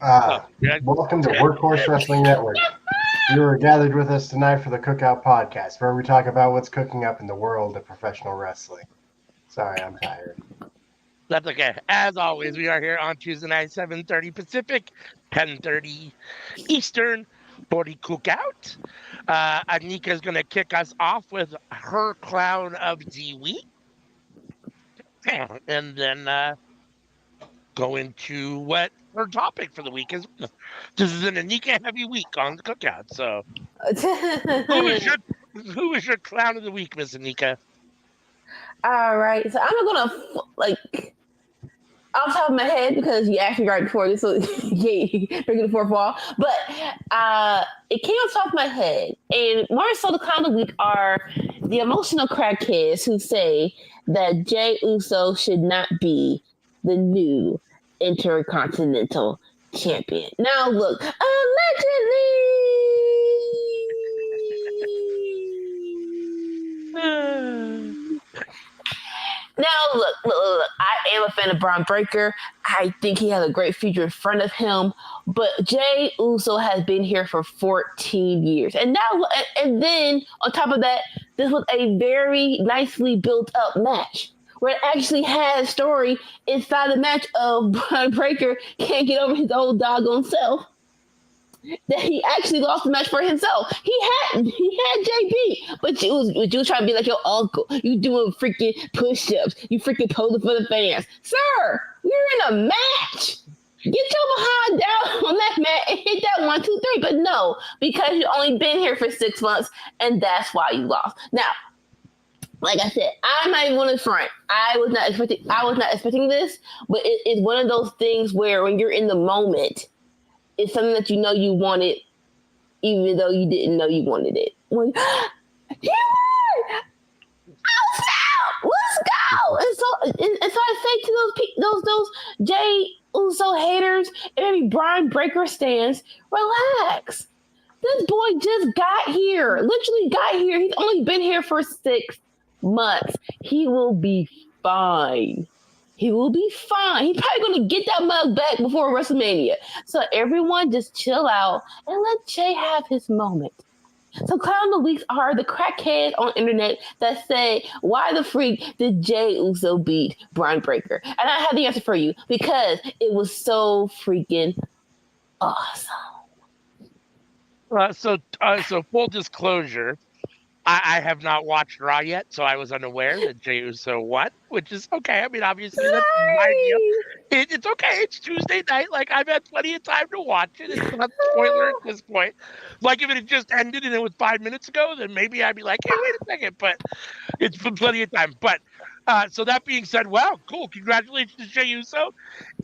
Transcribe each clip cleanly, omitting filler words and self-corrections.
Welcome to Workhorse Wrestling Network. You are gathered with us tonight for the Cookout podcast, where we talk about what's cooking up in the world of professional wrestling. Sorry, I'm tired. That's okay. As always, we are here on Tuesday night, 7:30 Pacific, 10:30 Eastern for the Cookout. Anika is going to kick us off with her clown of the week, and then go into what her topic for the week is. This is an Anika heavy week on the Cookout. So, who is your who is your clown of the week, Miss Anika? All right, so I'm not gonna off the top of my head because you asked me right before this, so yeah, bring the fourth wall. But it came off the top of my head, and more so the kind of week are the emotional crackheads who say that Jay Uso should not be the new Intercontinental Champion. Now, look, allegedly. Now, look, I am a fan of Braun Breaker. I think he has a great future in front of him. But Jay Uso has been here for 14 years. And now, and then on top of that, this was a very nicely built up match where it actually had a story inside the match of Braun Breaker can't get over his old doggone self. That he actually lost the match for himself. He had JB, but you was trying to be like your uncle. You doing freaking push-ups. You freaking posing for the fans. Sir, we're in a match. Get your behind down on that mat and hit that 1, 2, 3. But no, because you only been here for 6 months, and that's why you lost. Now, like I said, I'm not even on the front. I was not expecting this, but it's one of those things where when you're in the moment, it's something that you know you wanted, even though you didn't know you wanted it. When he won, let's go! And so I say to those Jay Uso haters and maybe Braun Breaker stands, relax. This boy just got here, literally got here. He's only been here for 6 months. He will be fine. He will be fine. He's probably going to get that mug back before WrestleMania. So everyone just chill out and let Jay have his moment. So clown of the weeks are the crackheads on the internet that say, why the freak did Jay Uso beat Braun Breaker? And I have the answer for you, because it was so freaking awesome. So full disclosure, I have not watched Raw yet, so I was unaware that Jey Uso won, which is okay. I mean, obviously, that's my deal. It's okay. It's Tuesday night. Like, I've had plenty of time to watch it. It's not a spoiler at this point. Like, if it had just ended and it was 5 minutes ago, then maybe I'd be like, hey, wait a second. But it's been plenty of time. But so that being said, wow, cool. Congratulations to Jey Uso.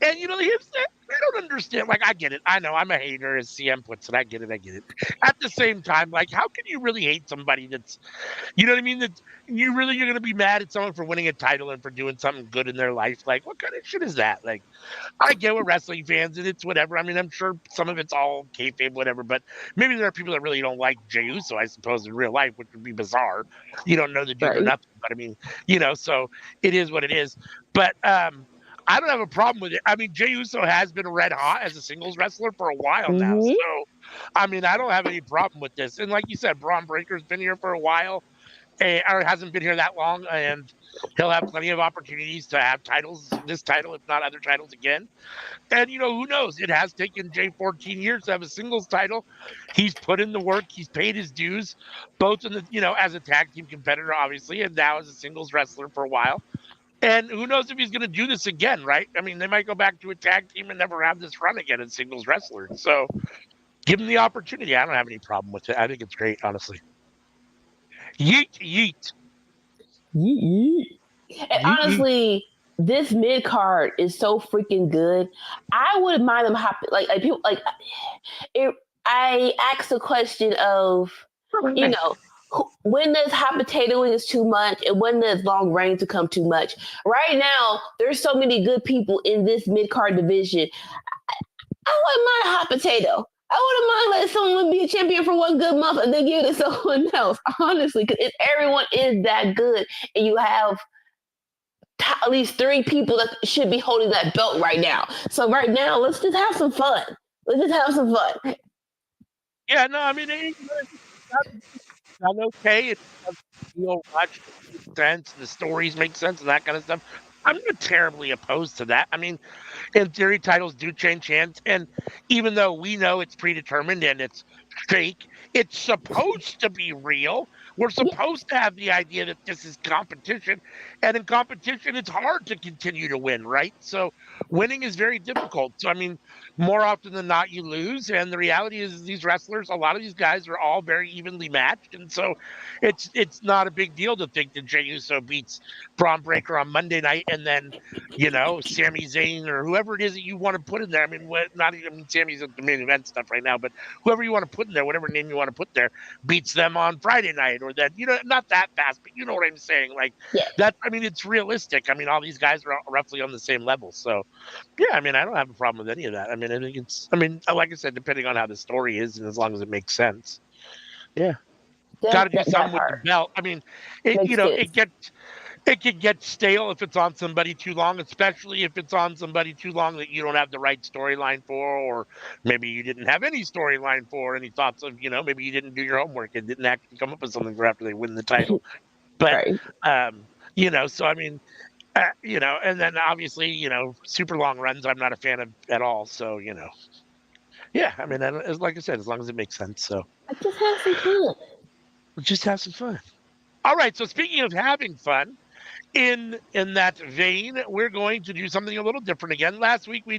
And, you know, I don't understand. Like, I get it. I know I'm a hater, as CM puts it. I get it. At the same time, like, how can you really hate somebody that's, you know what I mean? That you're going to be mad at someone for winning a title and for doing something good in their life. Like, what kind of shit is that? Like, I get with wrestling fans and it's whatever. I mean, I'm sure some of it's all kayfabe, whatever. But maybe there are people that really don't like Jey Uso, I suppose, in real life, which would be bizarre. You don't know the dude or nothing. But I mean, you know, so it is what it is. But I don't have a problem with it. I mean, Jey Uso has been red hot as a singles wrestler for a while now. So, I mean, I don't have any problem with this. And like you said, Braun Breaker's been here for a while, or hasn't been here that long, and he'll have plenty of opportunities to have titles, this title, if not other titles again. And, you know, who knows? It has taken Jay 14 years to have a singles title. He's put in the work. He's paid his dues, both in the, you know, as a tag team competitor, obviously, and now as a singles wrestler for a while. And who knows if he's going to do this again, right? I mean, they might go back to a tag team and never have this run again as singles wrestler. So give him the opportunity. I don't have any problem with it. I think it's great, honestly. Yeet, yeet. Yeet. And honestly, this mid card is so freaking good. I wouldn't mind them hopping. Like people, like it. I asked the question of, you know, when does hot potatoing is too much and when does long reign to come too much? Right now, there's so many good people in this mid-card division. I wouldn't mind a hot potato. I wouldn't mind letting someone be a champion for one good month and then give it to someone else, honestly, because everyone is that good and you have at least 3 people that should be holding that belt right now. So right now, let's just have some fun. Let's just have some fun. Yeah, no, I mean, I'm okay. It does feel watch makes sense. The stories make sense and that kind of stuff. I'm not terribly opposed to that. I mean, in theory, titles do change hands, and even though we know it's predetermined and it's fake, it's supposed to be real. We're Yeah, supposed to have the idea that this is competition, and in competition, it's hard to continue to win, right? So winning is very difficult. So I mean, more often than not, you lose, and the reality is these wrestlers, a lot of these guys are all very evenly matched, and so it's not a big deal to think that Jey Uso beats Braun Breaker on Monday night, and then Sami Zayn or whoever it is that you want to put in there. I mean, not even I mean, Sammy's at the main event stuff right now, but whoever you want to put in there, whatever name you want to put there, beats them on Friday night or that, not that fast, but you know what I'm saying? Like yeah, that, I mean, it's realistic. I mean, all these guys are roughly on the same level. So, yeah, I mean, I don't have a problem with any of that. I mean, I think like I said, depending on how the story is and as long as it makes sense. Yeah. Got to do that something with the part belt. I mean, it you makes know sense. it can get stale if it's on somebody too long, especially if it's on somebody too long that you don't have the right storyline for, or maybe you didn't have any storyline for, any thoughts of, maybe you didn't do your homework and didn't actually come up with something for after they win the title. But, Right. so I mean, and then obviously, super long runs, I'm not a fan of at all. So, yeah, I mean, like I said, as long as it makes sense. So I just have some fun. just have some fun. All right. So speaking of having fun, in that vein, we're going to do something a little different again. Last week we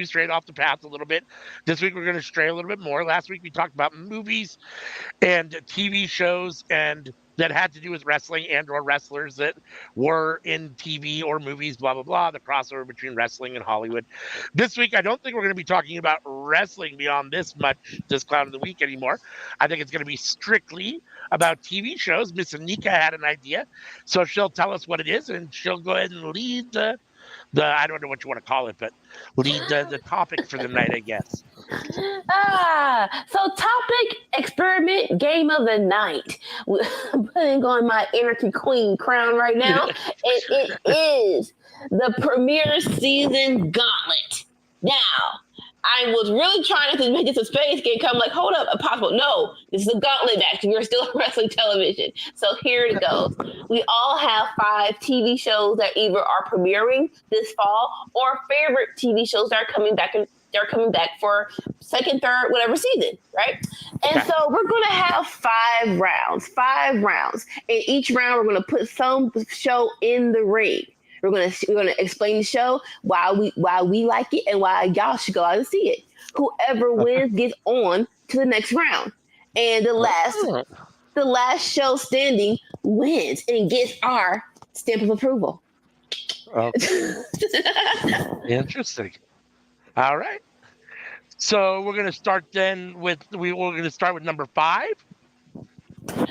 strayed off the path a little bit. This week we're going to stray a little bit more. Last week we talked about movies and TV shows and that had to do with wrestling and or wrestlers that were in TV or movies, blah, blah, blah, the crossover between wrestling and Hollywood. This week, I don't think we're going to be talking about wrestling beyond this cloud of the week anymore. I think it's going to be strictly about TV shows. Miss Anika had an idea, so she'll tell us what it is and she'll go ahead and lead the I don't know what you want to call it, but lead the topic for the night, I guess. So topic experiment game of the night. I'm putting on my anarchy queen crown right now, and it is the premiere season gauntlet. Now, I was really trying to make this a space game. I'm like, hold up, impossible. No, this is a gauntlet match. We're still on wrestling television. So here it goes. We all have 5 TV shows that either are premiering this fall or favorite TV shows that are coming back they're coming back for second, third, whatever season, right? And so we're going to have 5 rounds. And each round, we're going to put some show in the ring. We're gonna explain the show, why we like it, and why y'all should go out and see it. Whoever wins gets on to the next round, and the last show standing wins and gets our stamp of approval. Okay. Interesting. All right. So we're gonna start then we're gonna start with number 5.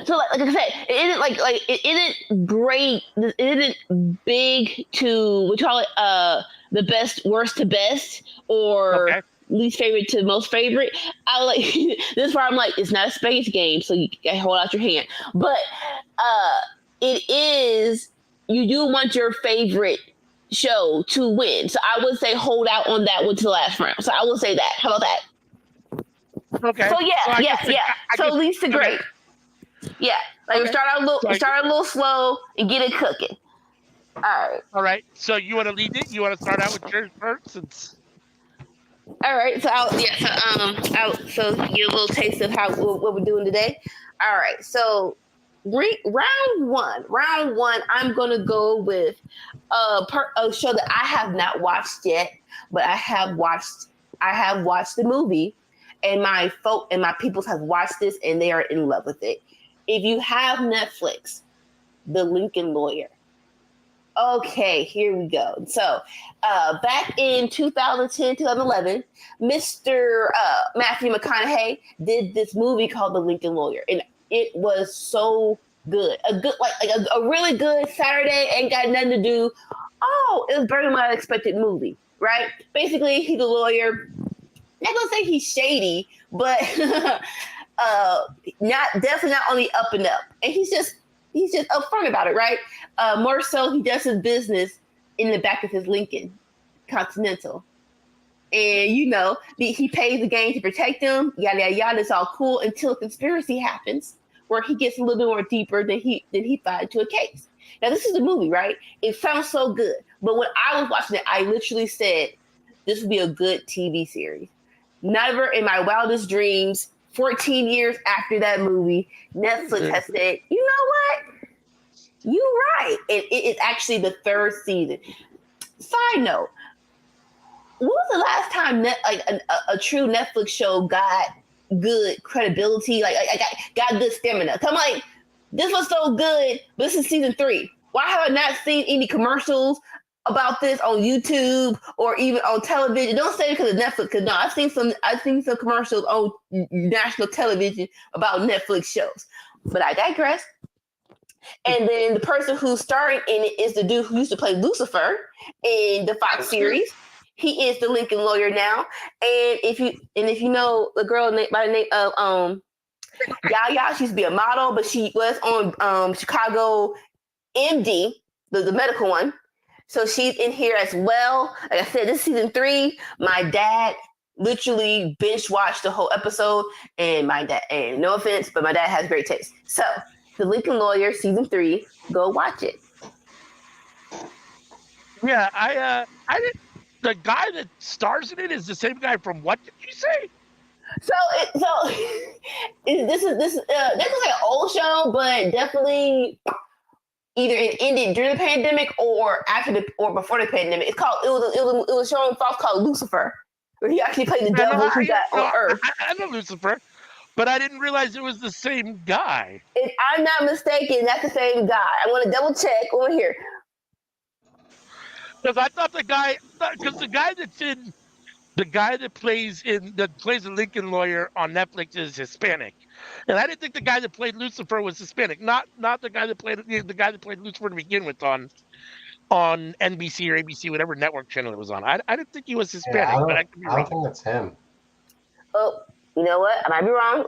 So like I said, it isn't like it isn't great. It isn't big to we call it the best worst to best or least favorite to most favorite. I like this part. I'm like, it's not a space game, so you gotta hold out your hand. But it is. You do want your favorite show to win, so I would say hold out on that one to the last round. So I will say that. How about that? Okay. So yeah. So least to great. Yeah, like we start out a little slow and get it cooking. All right. So you want to lead it? You want to start out with yours first? All right. So so you get a little taste of what we're doing today. All right. So round one, I'm gonna go with a show that I have not watched yet, but I have watched the movie, and my peoples have watched this and they are in love with it. If you have Netflix, The Lincoln Lawyer. Okay, here we go. So back in 2010, 2011, Mr. Matthew McConaughey did this movie called The Lincoln Lawyer. And it was so good. A really good Saturday, ain't got nothing to do. Oh, it was better than what I expected movie, right? Basically, he's a lawyer. Not gonna say he's shady, but definitely not on the up and up. And he's just upfront about it, right? More so, he does his business in the back of his Lincoln Continental, and he pays the gang to protect them. Yada yada yada. It's all cool until a conspiracy happens, where he gets a little bit more deeper than he thought into a case. Now this is the movie, right? It sounds so good, but when I was watching it, I literally said this would be a good TV series. Never in my wildest dreams, 14 years after that movie, Netflix has said, you know what? You're right. And it is actually the 3rd season. Side note, when was the last time a true Netflix show got good credibility? Like got good stamina? Come like, this was so good, but this is season 3. Why have I not seen any commercials about this on YouTube or even on television? Don't say it because of Netflix, because no, I've seen some commercials on national television about Netflix shows. But I digress. And then the person who's starring in it is the dude who used to play Lucifer in the Fox series. He is the Lincoln Lawyer now. And if you know the girl by the name of Yaya, she used to be a model, but she was on Chicago MD, the medical one. So she's in here as well. Like I said, this is season 3. My dad literally binge watched the whole episode, and no offense, but my dad has great taste. So the Lincoln Lawyer season 3, go watch it. Yeah, I didn't. The guy that stars in it is the same guy from what did you say? This is like an old show, but definitely either it ended during the pandemic or before the pandemic. It was a show on Fox called Lucifer, where he actually played the devil who got on Earth. I know Lucifer, but I didn't realize it was the same guy. If I'm not mistaken, that's the same guy. I want to double check over here. Because I thought the guy that plays the Lincoln Lawyer on Netflix is Hispanic, and I didn't think the guy that played Lucifer was Hispanic. Not the guy that played Lucifer to begin with on NBC or ABC, whatever network channel it was on. I didn't think he was Hispanic, but I could be wrong. I don't think that's him. Oh, you know what? I might be wrong.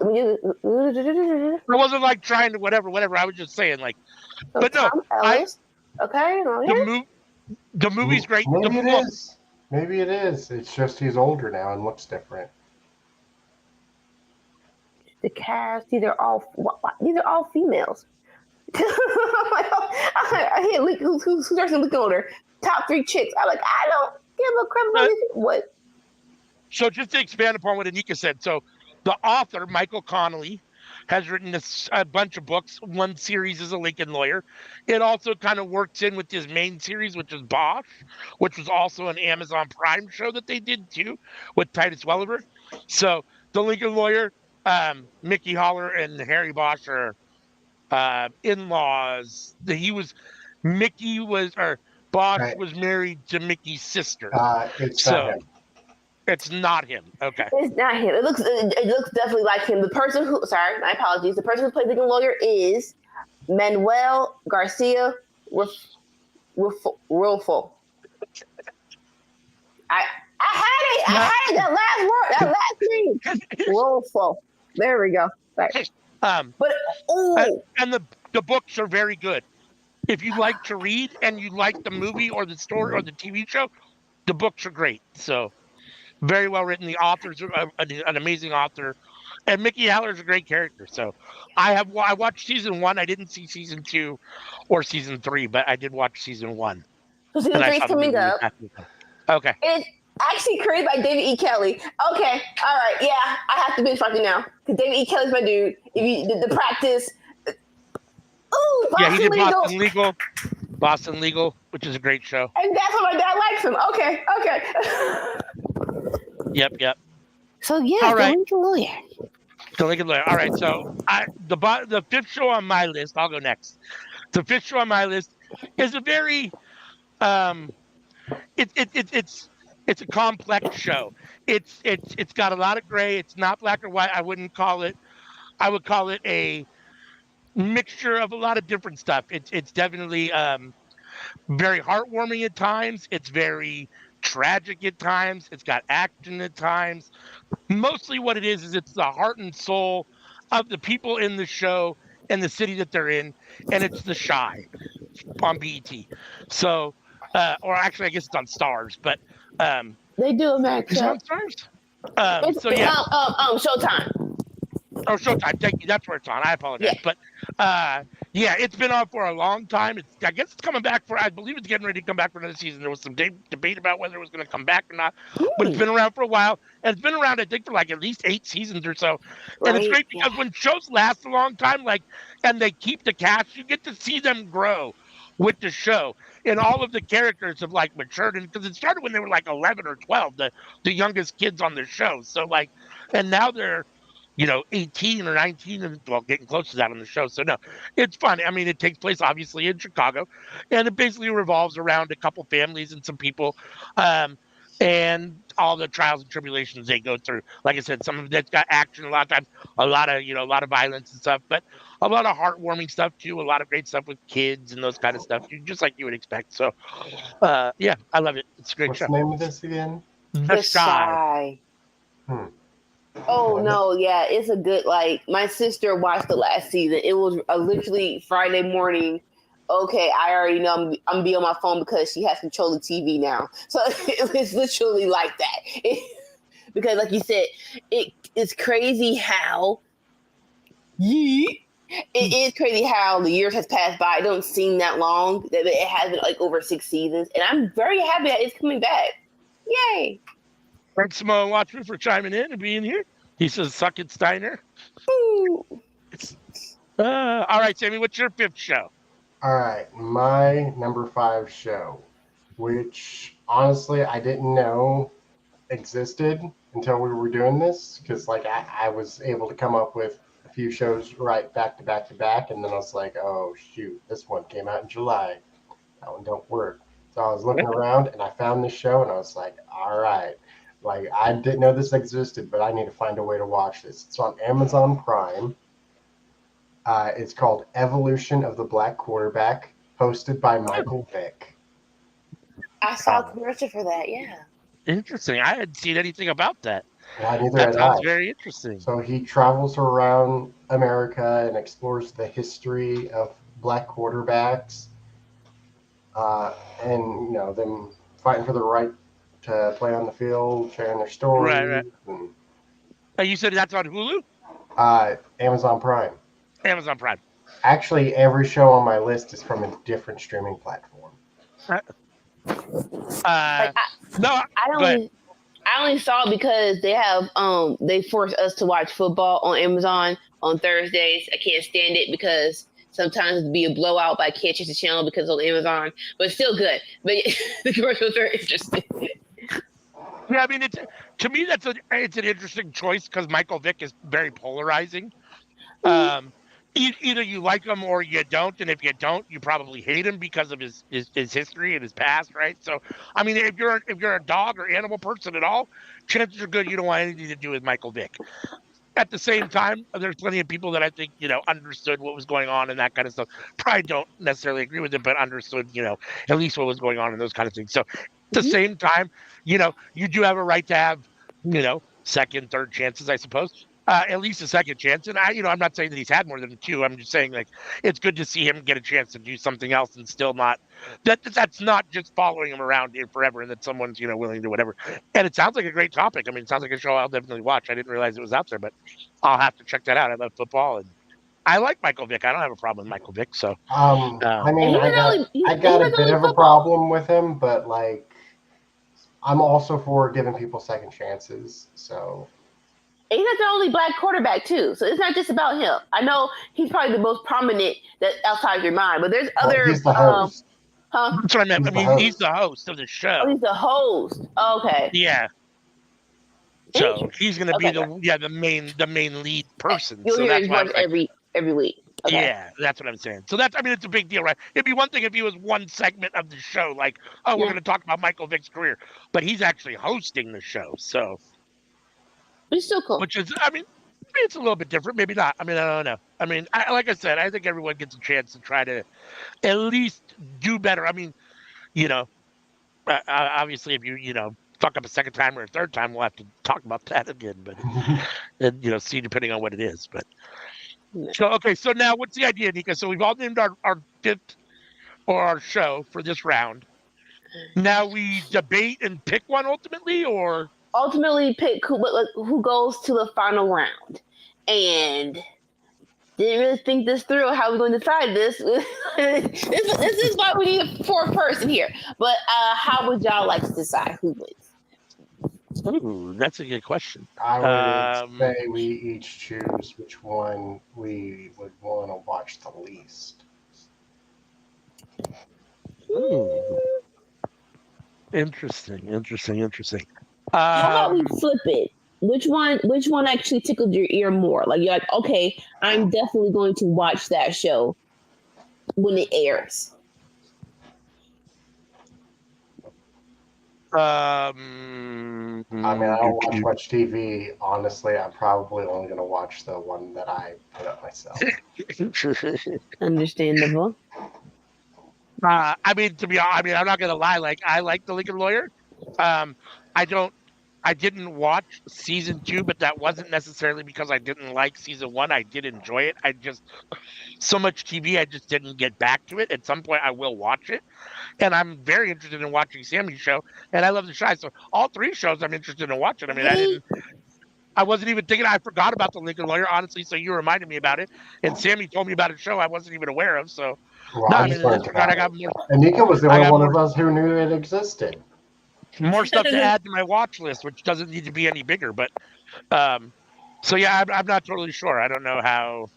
I wasn't like trying to whatever. I was just saying like, but no, okay. The movie's great. Maybe it is. It's just he's older now and looks different. The cast, these are all females. I hear who's actually looking older. Top 3 chicks. I'm like, I don't give a crap about this. What? So just to expand upon what Anika said, so the author, Michael Connolly, has written a bunch of books. One series is a Lincoln Lawyer. It also kind of works in with his main series, which is Bosch, which was also an Amazon Prime show that they did too with Titus Welliver. So the Lincoln Lawyer, Mickey Holler and Harry Bosch are in-laws. Bosch was married to Mickey's sister. It's not him. Okay. It's not him. It looks definitely like him. The person who my apologies. The person who plays the Lawyer is Manuel Garcia Rulfo. I had it. That last name. Rulfo. There we go. Right. And the books are very good. If you like to read and you like the movie or the story or the TV show, the books are great. So very well written. The author's an amazing author, and Mickey Haller's a great character. So I watched season 1. I didn't see season 2 or season 3, but I did watch season 1. So season 3 is coming up. Okay. It's actually created by David E. Kelly. Okay. All right. Yeah, I have to binge watch it now because David E. Kelly's my dude. If you did the practice. Ooh, he did Boston Legal, which is a great show. And that's why my dad likes him. Okay. Yep. So yeah, all right. The Lincoln Lawyer. All right, so the 5th show on my list. I'll go next. The 5th show on my list is a very it's a complex show. It's got a lot of gray. It's not black or white. I would call it a mixture of a lot of different stuff. It's definitely very heartwarming at times. It's very tragic at times. It's got action at times. Mostly what it is it's the heart and soul of the people in the show and the city that they're in, and it's The Chi on BET. So, or actually, I guess it's on Stars, but They do American Is it show. on Stars? It's, So yeah. Showtime. Oh, Showtime. Thank you. That's where it's on. I apologize. Yeah. But yeah, it's been on for a long time. I guess it's coming back I believe it's getting ready to come back for another season. There was some debate about whether it was going to come back or not, but it's been around for a while. And it's been around, I think, for like at least 8 seasons or so. And it's Right, great because when shows last a long time, and they keep the cast, you get to see them grow with the show. And all of the characters have matured. And because it started when they were 11 or 12, the youngest kids on the show. So and now they're 18 or 19, and well, getting close to that on the show. So no, it's fun. I mean, it takes place obviously in Chicago, and it basically revolves around a couple families and some people, and all the trials and tribulations they go through. Like I said, some of that's got action, a lot of times, a lot of violence and stuff, but a lot of heartwarming stuff too. A lot of great stuff with kids and those kind of stuff, just like you would expect. So, yeah, I love it. It's a great What's show. the name of this again? The Shy. Oh no, yeah, it's a good my sister watched the last season. It was literally Friday morning. Okay, I already know I'm be on my phone because she has control of TV now. So it's literally like that. Because like you said, it's crazy how it is crazy how the years has passed by. It don't seem that long. That it has been over 6 seasons, and I'm very happy that it's coming back. Yay! Thanks, Simone Watchman, for chiming in and being here. He says, "Suck it, Steiner." All right, Sammy, what's your 5th show? All right, my number 5 show, which honestly I didn't know existed until we were doing this, because I was able to come up with a few shows right back to back to back, and then I was like, oh shoot, this one came out in July. That one don't work. So I was looking around and I found this show and I was like, all right. I didn't know this existed, but I need to find a way to watch this. It's on Amazon Prime. It's called Evolution of the Black Quarterback, hosted by Michael Vick. I saw a commercial for that, yeah. Interesting. I hadn't seen anything about that. Yeah, neither that had sounds I. very interesting. So he travels around America and explores the history of black quarterbacks, and them fighting for the right to play on the field, sharing their stories. Right. And, you said that's on Hulu? Amazon Prime. Amazon Prime. Actually, every show on my list is from a different streaming platform. I only saw it because they have they force us to watch football on Amazon on Thursdays. I can't stand it because sometimes it'd be a blowout, but I can't change the channel because it's on Amazon. But it's still good. But the commercials are interesting. Yeah, I mean, to me it's an interesting choice because Michael Vick is very polarizing. Either you like him or you don't, and if you don't, you probably hate him because of his history and his past, right? So, I mean, if you're a dog or animal person at all, chances are good you don't want anything to do with Michael Vick. At the same time, there's plenty of people that I think understood what was going on and that kind of stuff. Probably don't necessarily agree with it, but understood at least what was going on and those kind of things. So, at the same time, you do have a right to have second, third chances, I suppose. At least a second chance. And I'm not saying that he's had more than 2. I'm just saying it's good to see him get a chance to do something else and still not that's not just following him around here forever and that someone's willing to whatever. And it sounds like a great topic. I mean, it sounds like a show I'll definitely watch. I didn't realize it was out there, but I'll have to check that out. I love football and I like Michael Vick. I don't have a problem with Michael Vick. So I mean, I got a bit of a problem with him, but I'm also for giving people second chances. So. And he's not the only black quarterback too, so it's not just about him. I know he's probably the most prominent that outside your mind, but there's other. He's the host. That's what I meant. He's the host of the show. Oh, he's the host. Okay. Yeah. So he's going to be the main lead person. You'll so hear that's his why voice every week. Okay. Yeah, that's what I'm saying. So it's a big deal, right? It'd be one thing if he was one segment of the show, we're going to talk about Michael Vick's career, but he's actually hosting the show, so. But it's still cool. Which is, it's a little bit different. Maybe not. I mean, I don't know. I mean, like I said, I think everyone gets a chance to try to at least do better. I mean, obviously, if you, fuck up a second time or a third time, we'll have to talk about that again. But, and, see, depending on what it is. But, so now what's the idea, Nika? So we've all named our 5th or our show for this round. Now we debate and pick one ultimately, or Ultimately, pick who goes to the final round. And didn't really think this through. How we're going to decide this? This is why we need a fourth person here. But how would y'all like to decide who wins? ooh, that's a good question. I would say we each choose which one we would want to watch the least. Ooh. Interesting. How about we flip it? Which one actually tickled your ear more? Like you're like, okay, I'm definitely going to watch that show when it airs. I mean, I don't watch much TV. Honestly, I'm probably only going to watch the one that I put up myself. Understandable. I mean, I'm not gonna lie. Like, I like The Lincoln Lawyer. I didn't watch season 2, but that wasn't necessarily because I didn't like season 1. I did enjoy it. So much TV, I just didn't get back to it. At some point, I will watch it, and I'm very interested in watching Sammy's show, and I love The Shy. So all 3 shows, I'm interested in watching. I mean, I wasn't even thinking. I forgot about The Lincoln Lawyer, honestly. So you reminded me about it, and Sammy told me about a show I wasn't even aware of. So. Well, No, I I mean, just in learned this regard, about it. Anika was the only one of us who knew it existed. more stuff to add to my watch list, which doesn't need to be any bigger. But so yeah, I'm not totally sure. I don't know how.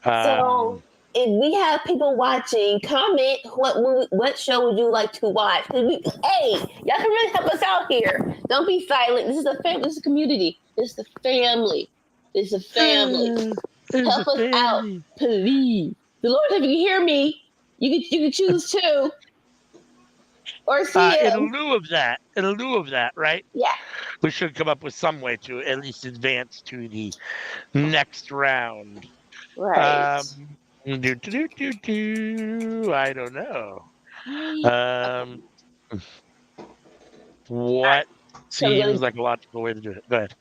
So if we have people watching, comment what show would you like to watch? Hey, y'all can really help us out here. Don't be silent. This is a family. This is a community. This is a family. This is a family. Help us out, please. The Lord, if you can hear me, you can choose 2 or CM. In lieu of that, right? Yeah. We should come up with some way to at least advance to the next round. Right. I don't know. What seems like a logical way to do it? Go ahead.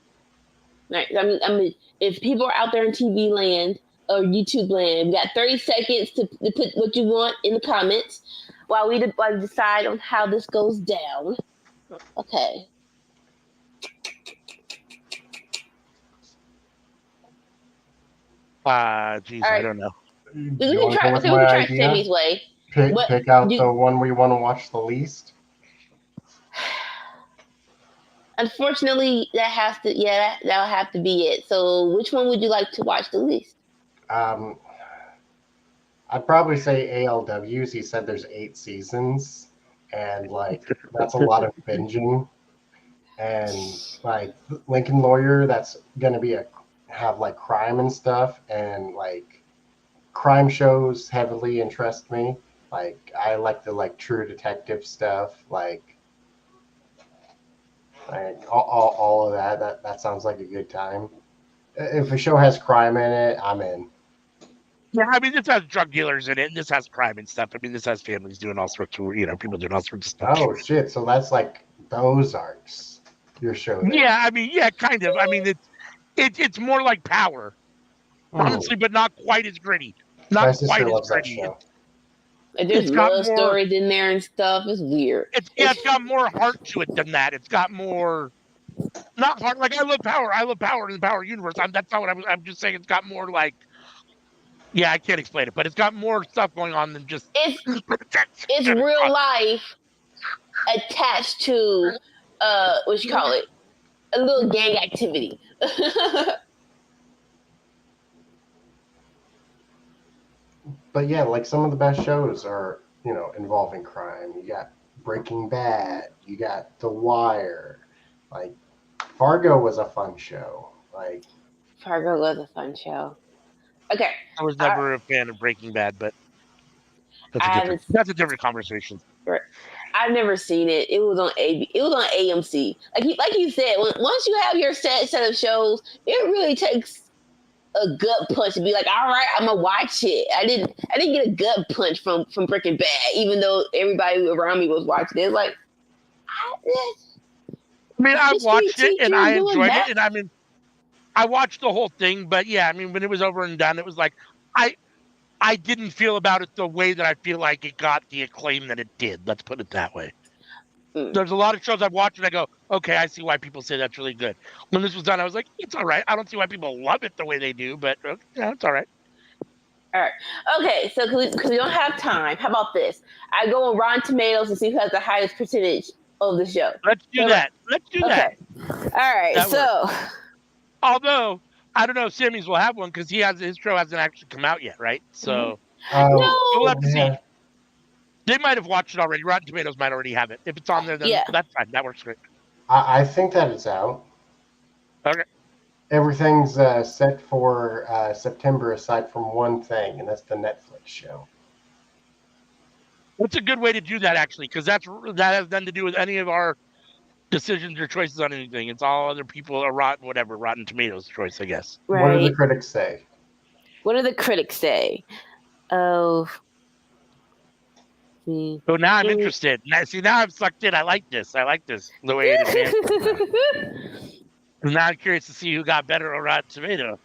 Right. I mean, if people are out there in TV land or YouTube land, we got 30 seconds to put what you want in the comments while we decide on how this goes down. Okay. Geez, right. I don't know. We can try Sammy's way. Pick out the one we want to watch the least. Unfortunately, that'll have to be it. So, which one would you like to watch the least? I'd probably say ALWs. He said there's 8 seasons, and like that's a lot of binging. And like Lincoln Lawyer, that's gonna be have like crime and stuff, and like crime shows heavily interest me. Like I like the true detective stuff, like all of that. That sounds like a good time. If a show has crime in it, I'm in. Yeah, I mean, this has drug dealers in it, and this has crime and stuff. I mean, this has families doing all sorts of, people doing all sorts of stuff. Oh shit! So that's like those arcs. Your show. There. Yeah, I mean, yeah, kind of. I mean, it's more like Power, honestly, but not quite as gritty. Not quite as gritty. There's love stories in there and stuff. It's weird. It's got more heart to it than that. It's got more, not heart. Like I love Power in the Power universe. That's not what I'm just saying. It's got more like, yeah, I can't explain it, but it's got more stuff going on than just. It's real life attached to what you call it, a little gang activity. But yeah, like some of the best shows are, involving crime. You got Breaking Bad, you got The Wire, like Fargo was a fun show. Like Fargo was a fun show. Okay. I was never a fan of Breaking Bad, but that's a different conversation. Right. I've never seen it. It was on AMC. Like you said, once you have your set of shows, it really takes a gut punch to be like, all right, I'm gonna watch it. I didn't get a gut punch from Breaking Bad, even though everybody around me was watching it. Like, I watched it and I enjoyed it, and I mean, I watched the whole thing, but yeah, I mean, when it was over and done, it was like I didn't feel about it the way that I feel like it got the acclaim that it did. Let's put it that way. There's a lot of shows I've watched and I go, okay, I see why people say that's really good. When this was done, I was like, it's all right. I don't see why people love it the way they do, but yeah, it's all right. All right. Okay, so because we don't have time, how about this? I go on Rotten Tomatoes to see who has the highest percentage of the show. Let's do that. Let's do that. Okay. All right. That so, Although I don't know if Sammy's will have one because his show hasn't actually come out yet, right? So we'll have to see. They might have watched it already. Rotten Tomatoes might already have it. If it's on there, then that's fine. That works great. I think that it's out. Okay. Everything's set for September aside from one thing, and that's the Netflix show. That's a good way to do that, actually, because that has nothing to do with any of our decisions or choices on anything. It's all other people, Rotten Tomatoes choice, I guess. Right. What do the critics say? What do the critics say? Oh. So now I'm interested. Now I'm sucked in. I like this. The way it advances. Now I'm curious to see who got better on Rotten Tomato.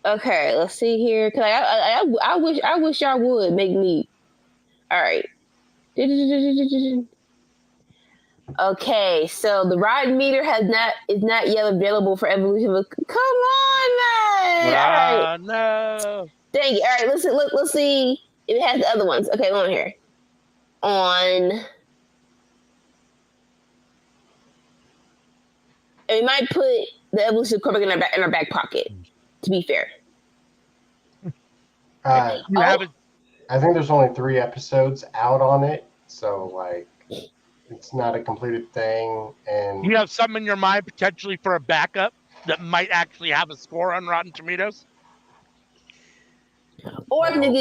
Okay, let's see here. Cause I wish y'all would make me. All right. Okay, so the Rotten meter is not yet available for evolution. Come on, man! All right. No. Dang it! All right, let's see if it has the other ones. Okay, on here. And we might put the evolution of Corbett in our back pocket. To be fair, I think there's only 3 episodes out on it, so like it's not a completed thing. And you have something in your mind potentially for a backup that might actually have a score on Rotten Tomatoes. Or I can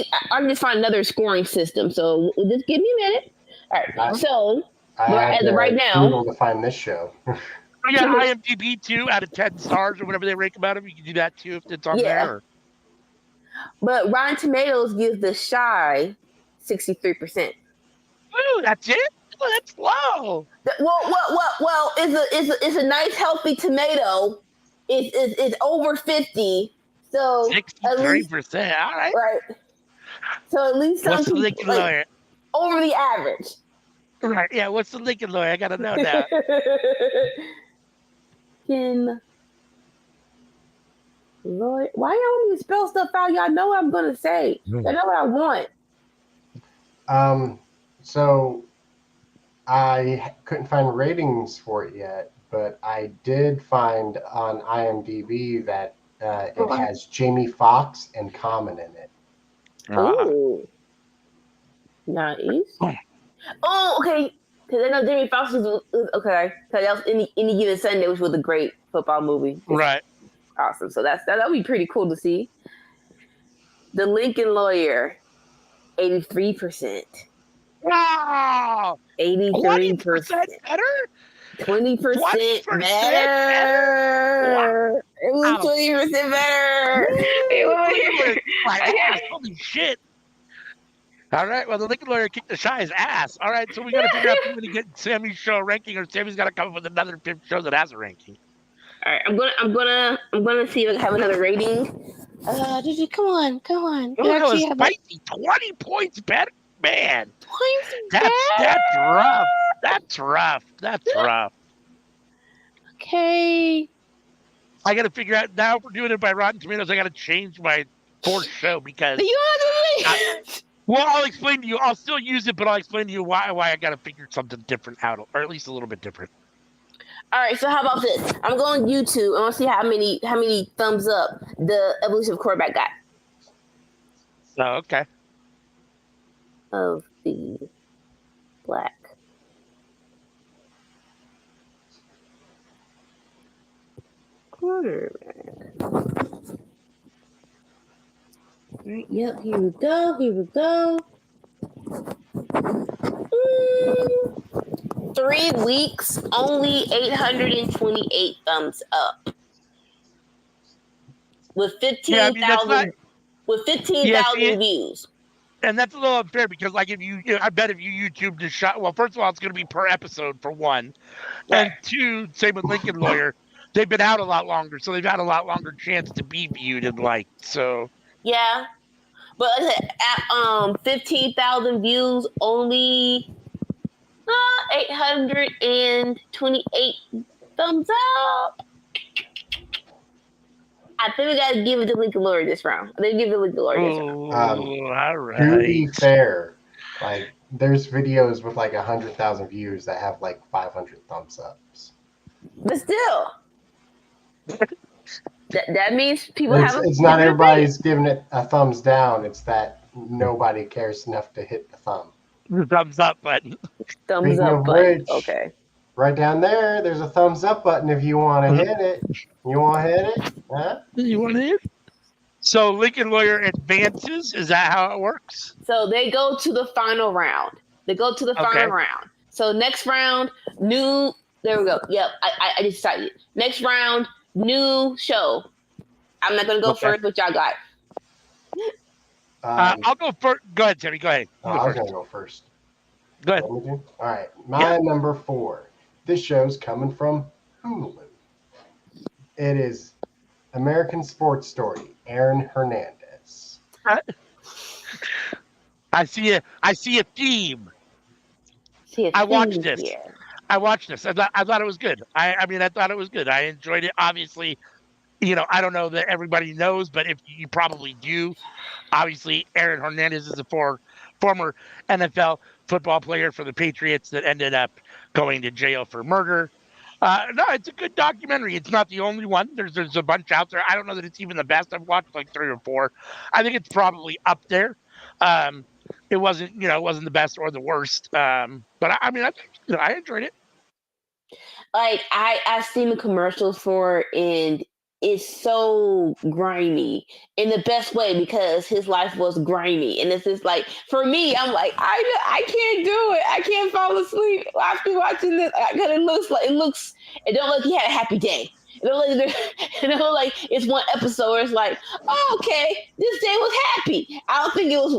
just find another scoring system. So just give me a minute. All right. So as of right now, Google to find this show. Yeah, IMDb too, out of 10 stars or whatever they rank about them. You can do that too if it's on there. But Rotten Tomatoes gives The Shy 63%. Ooh, that's it? Well, that's low. Well, it's a nice healthy tomato. It's over 50. So 63%. All right. Right. So at least what's the Lincoln lawyer? Over the average. Right. Yeah. What's the Lincoln lawyer? I gotta know now. Lord, why y'all want me to spell stuff out? Y'all know what I'm gonna say. Y'all know what I want. So I couldn't find ratings for it yet, but I did find on IMDb that it has Jamie Foxx and Common in it. Oh, nice. Oh, okay. Because I know Jamie Foxx was okay. Because that was Any Given Sunday, which was a great football movie. Right. Awesome. So that'll be pretty cool to see. The Lincoln Lawyer, 83%. Wow. 83% better. 20% better. It was 20% better. Holy shit. All right. Well, the Lincoln Lawyer kicked the Shy's ass. All right. So we got to figure out if we're going to get Sammy's show ranking, or Sammy's got to come up with another 5th show that has a ranking. All right. I'm gonna see if I can have another rating. Come on. Oh, that was spicy. 20 points better, man. That's rough. Okay. I got to figure out now. If we're doing it by Rotten Tomatoes, I got to change my 4th show because. Well, I'll explain to you. I'll still use it, but I'll explain to you why I got to figure something different out, or at least a little bit different. All right. So how about this? I'm going YouTube. I want to see how many thumbs up the evolution of quarterback got. Oh, okay. Of the black quarterback. All right, yep, here we go. 3 weeks, only 828 thumbs up. With 15,000 views. And that's a little unfair because, like, I bet if you YouTube the shot, well, first of all, it's going to be per episode for 1, and 2, same with Lincoln Lawyer. They've been out a lot longer, so they've had a lot longer chance to be viewed and liked. So yeah, but at 15,000 views, only 828 thumbs up. I think we gotta give it to Lincoln Lawyer this round. I think give it to Lincoln Lawyer this round. All To be right. fair, like there's videos with like 100,000 views that have like 500 thumbs ups. But still, that means people have. It's not everybody's giving it a thumbs down. It's that nobody cares enough to hit the thumb. The thumbs up button. Thumbs Speaking up of button. which, Okay. right down there's a thumbs up button if you want to hit it. You want to hit it? Huh? You want to hear? So Lincoln Lawyer advances. Is that how it works? So they go to the final round. Okay. Round. So next round, new. There we go. Yep, I decided. Next round, new show. I'm not gonna go first, but y'all got. I'll go first. Go ahead, Timmy. Go ahead. I was going to go first. Go ahead. All right. My number 4. This show's coming from Hulu. It is American Sports Story, Aaron Hernandez. I see a theme. I watched this. I watched this. I thought it was good. I mean, I thought it was good. I enjoyed it. Obviously, I don't know that everybody knows, but if you probably do, obviously, Aaron Hernandez is a former NFL football player for the Patriots that ended up going to jail for murder. No, it's a good documentary. It's not the only one. There's a bunch out there. I don't know that it's even the best. I've watched like 3 or 4. I think it's probably up there. It wasn't the best or the worst. But I mean, I enjoyed it. Like I've seen the commercials for it, and it's so grimy in the best way because his life was grimy, and it's just like for me, I'm like I can't do it. I can't fall asleep after watching this because it don't look like he had a happy day. It don't look like it's one episode where it's like, oh, okay, this day was happy. I don't think it was.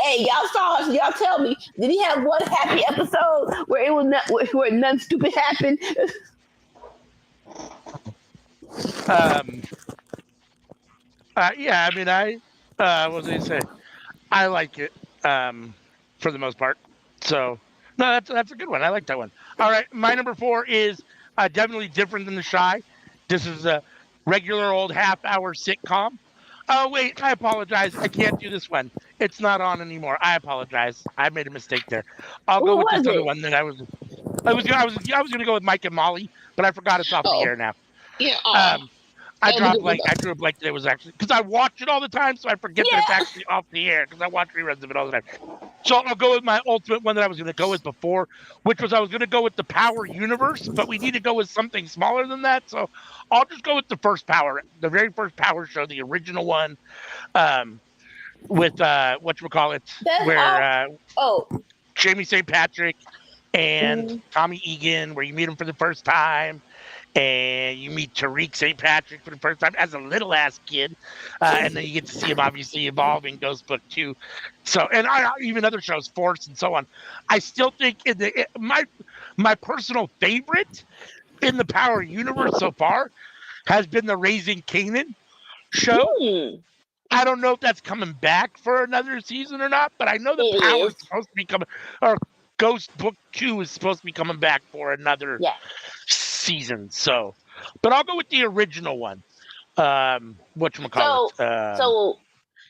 Hey, y'all tell me, did he have one happy episode where it was where nothing stupid happened? Yeah, I mean, what was I say? I like it for the most part. So, no, that's a good one. I like that one. All right, my number 4 is definitely different than The Chi. This is a regular old half-hour sitcom. Oh, wait, I apologize. I can't do this one. It's not on anymore. I apologize. I made a mistake there. I'll go with this other one that I was going to go with Mike and Molly, but I forgot it's off the air now. Yeah. I drew a blank that it was actually because I watch it all the time, so I forget that it's actually off the air because I watch reruns of it all the time. So I'll go with my ultimate one that I was going to go with before, which was I was going to go with the Power Universe, but we need to go with something smaller than that. So I'll just go with the very first Power show, the original one, with whatchamacallit, where Jamie St. Patrick and Tommy Egan, where you meet him for the first time. And you meet Tariq St. Patrick for the first time as a little ass kid, and then you get to see him obviously evolve in Ghost Book 2. So, and even other shows, Force and so on. I still think my personal favorite in the Power universe so far has been the Raising Kanan show. I don't know if that's coming back for another season or not, but I know the Power is supposed to be coming, or Ghost Book 2 is supposed to be coming back for another season. So, but I'll go with the original one. Whatchamacallit. So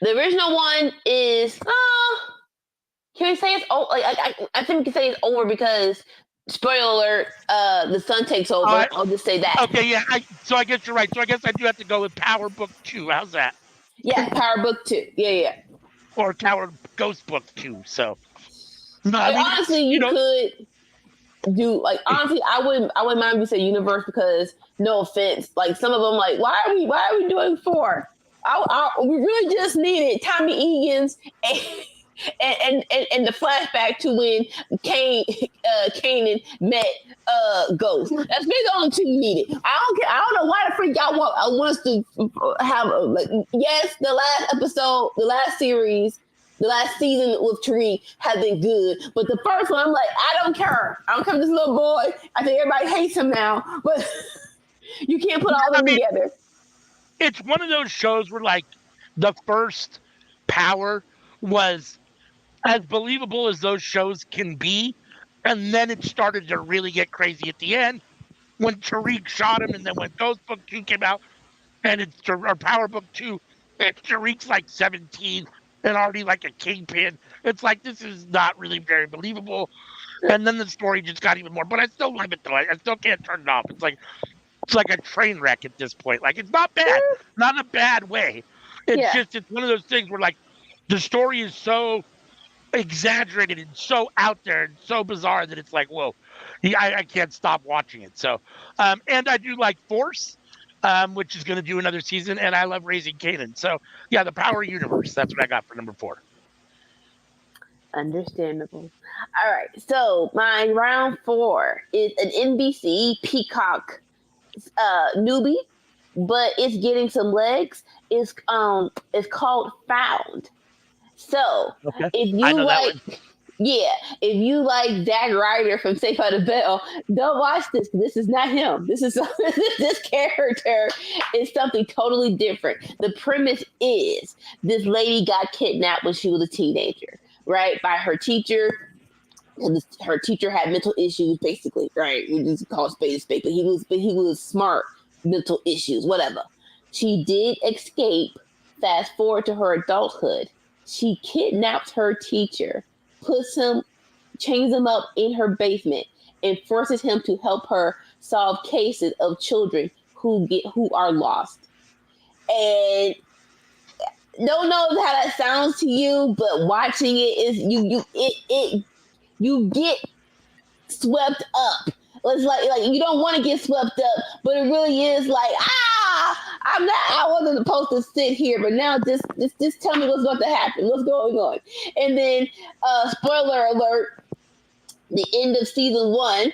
the original one is can we say it's over? I think we can say it's over because spoiler alert, the son takes over. I'll just say that. Okay, yeah. So I guess you're right. So I guess I do have to go with Power Book 2. How's that? Yeah, Power Book 2. Yeah. Or Power Ghost Book 2. So honestly, you could do honestly, I wouldn't mind if you say universe because no offense, like some of them why are we doing 4? We really just needed Tommy Egan's and the flashback to when Kanan met Ghost. That's really the only 2 you needed. I don't know why the freak y'all want us to have yes, the last episode, the last series, the last season with Tariq has been good, but the first one, I'm like, I don't care. I don't care if this little boy. I think everybody hates him now, but you can't put all of them together. It's one of those shows where, the first Power was as believable as those shows can be, And then it started to really get crazy at the end when Tariq shot him, and then when Ghost Book 2 came out, and it's or Power Book 2, and Tariq's like 17 and already like a kingpin. It's like, this is not really very believable. And then the story just got even more. But I still love it though. I still can't turn it off. It's like a train wreck at this point. Like, it's not bad, not in a bad way. It's just, it's one of those things where like the story is so exaggerated and so out there and so bizarre that it's like, whoa, I can't stop watching it. So, and I do like Force, which is going to do another season, and I love Raising Kanan. So, yeah, the Power Universe. That's what I got for number 4. Understandable. All right. So my round 4 is an NBC Peacock newbie, but it's getting some legs. It's called Found. So if you like, if you like Zack Ryder from Saved by the Bell, don't watch this. This is not him. This is this character is something totally different. The premise is this lady got kidnapped when she was a teenager, right, by her teacher. And her teacher had mental issues, basically, right? We just call it spade a spade, but he was smart, mental issues, whatever. She did escape. Fast forward to her adulthood. She kidnaps her teacher, chains him up in her basement, and forces him to help her solve cases of children who are lost. And don't know how that sounds to you, but watching it is you get swept up. It's like you don't want to get swept up, but it really is like, I wasn't supposed to sit here, but now just tell me what's going to happen, what's going on. And then spoiler alert, the end of season 1,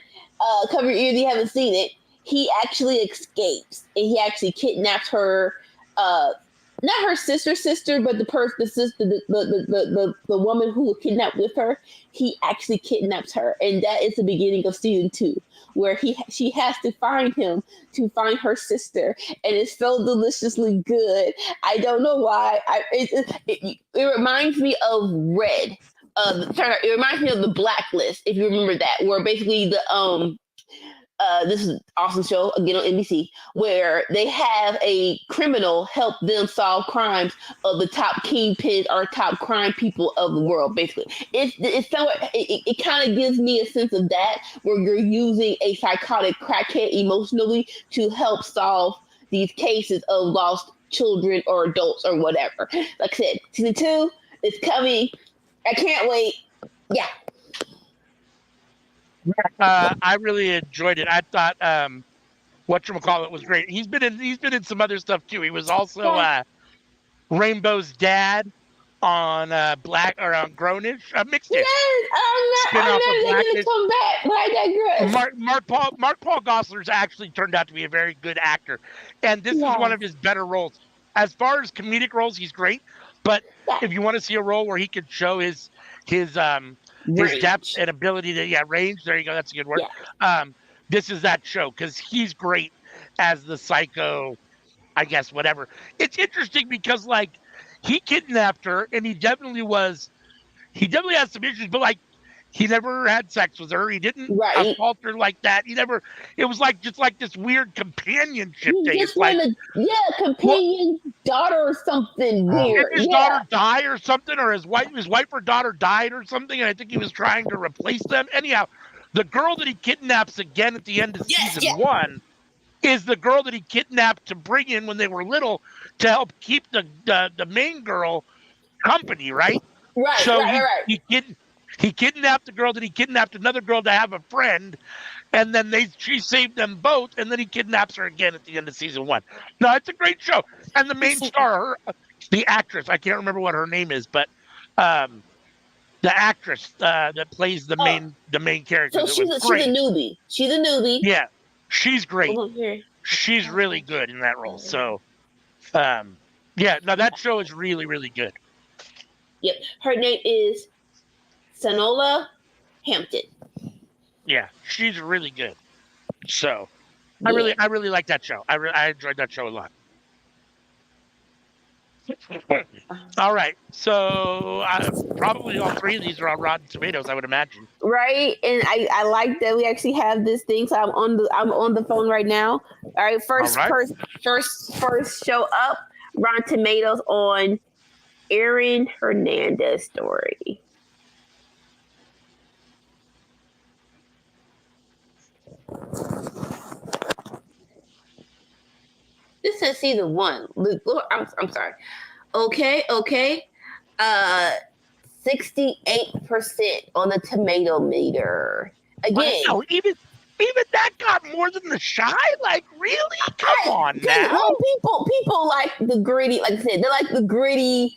cover your ears if you haven't seen it, he actually escapes and he actually kidnaps her, not her sister, but the sister, the woman who was kidnapped with her. He actually kidnaps her, and that is the beginning of season 2, where she has to find him to find her sister, and it's so deliciously good. I don't know why. It reminds me of Red. It reminds me of The Blacklist, if you remember that, where basically this is an awesome show, again on NBC, where they have a criminal help them solve crimes of the top kingpins or top crime people of the world, basically. It's somewhat, it kind of gives me a sense of that, where you're using a psychotic crackhead emotionally to help solve these cases of lost children or adults or whatever. Like I said, season 2 is coming. I can't wait. Yeah. I really enjoyed it. I thought whatchamacallit was great. He's been in some other stuff too. He was also Rainbow's dad on Black or on Grownish, Mixed Dish. Yes, I'm not going to come back, but I digress. Mark Paul Gosselaar's actually turned out to be a very good actor, and this is one of his better roles. As far as comedic roles, he's great. But if you want to see a role where he could show his depth and ability to range, there you go. That's a good word. Yeah. This is that show because he's great as the psycho, I guess, whatever. It's interesting because like he kidnapped her and he definitely has some issues, but like he never had sex with her. He didn't assault her like that. It was like just like this weird companionship thing. Just companion daughter or something weird. Did his daughter die or something, or his wife or daughter died or something, and I think he was trying to replace them. Anyhow, the girl that he kidnaps again at the end of season 1 is the girl that he kidnapped to bring in when they were little to help keep the main girl company, right? Right. So he kidnapped the girl, that he kidnapped another girl to have a friend, and then she saved them both, and then he kidnaps her again at the end of season 1. No, it's a great show. And the main star, the actress, I can't remember what her name is, but the actress that plays the main character. So she's a newbie. She's a newbie. Yeah, she's great. She's really good in that role. So, that show is really, really good. Yep. Her name is Sanola Hampton. Yeah, she's really good. So, I really like that show. I enjoyed that show a lot. All right. So probably all three of these are on Rotten Tomatoes, I would imagine. Right, and I like that we actually have this thing. So I'm on the phone right now. All right, All right. first show up. Rotten Tomatoes on Aaron Hernandez story. This is season one. I'm sorry. Okay. 68% on the tomato meter. Again, Wow, even that got more than The Shy. Like, really? Come on now. well, people like the gritty. Like I said, they like the gritty,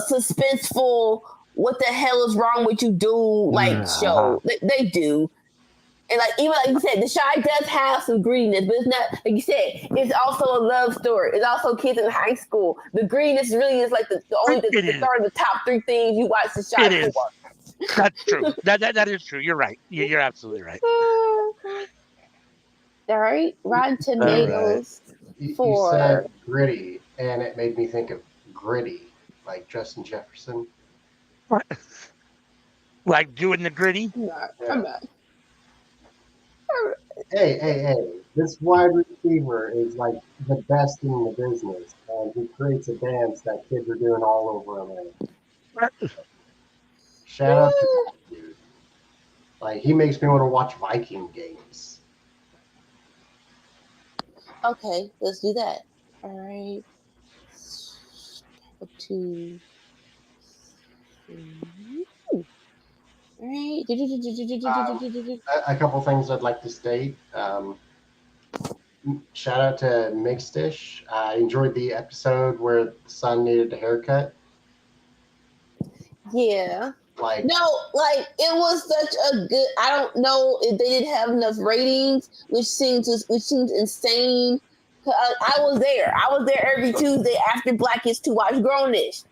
suspenseful. What the hell is wrong with you, dude? Like show. They do. And like even like you said, The Shy does have some grittiness, but it's not like you said. It's also a love story. It's also kids in high school. The grittiness really is like the start of the top three things you watch The Shy It for. is. That's true. That is true. You're right. You're absolutely right. All right, Rotten Tomatoes You for said gritty, and it made me think of gritty, like Justin Jefferson. What? Like doing the gritty? I'm not. Hey! This wide receiver is like the best in the business, and he creates a dance that kids are doing all over him. Shout out to that dude. Like he makes me want to watch Viking games. Okay, let's do that. All right. Two. All right. A couple things I'd like to state. Shout out to Mixed Dish. I enjoyed the episode where the son needed a haircut. Yeah. Like it was such a good. I don't know if they didn't have enough ratings, which seems insane. I was there. I was there every Tuesday after Blackest to watch Grownish.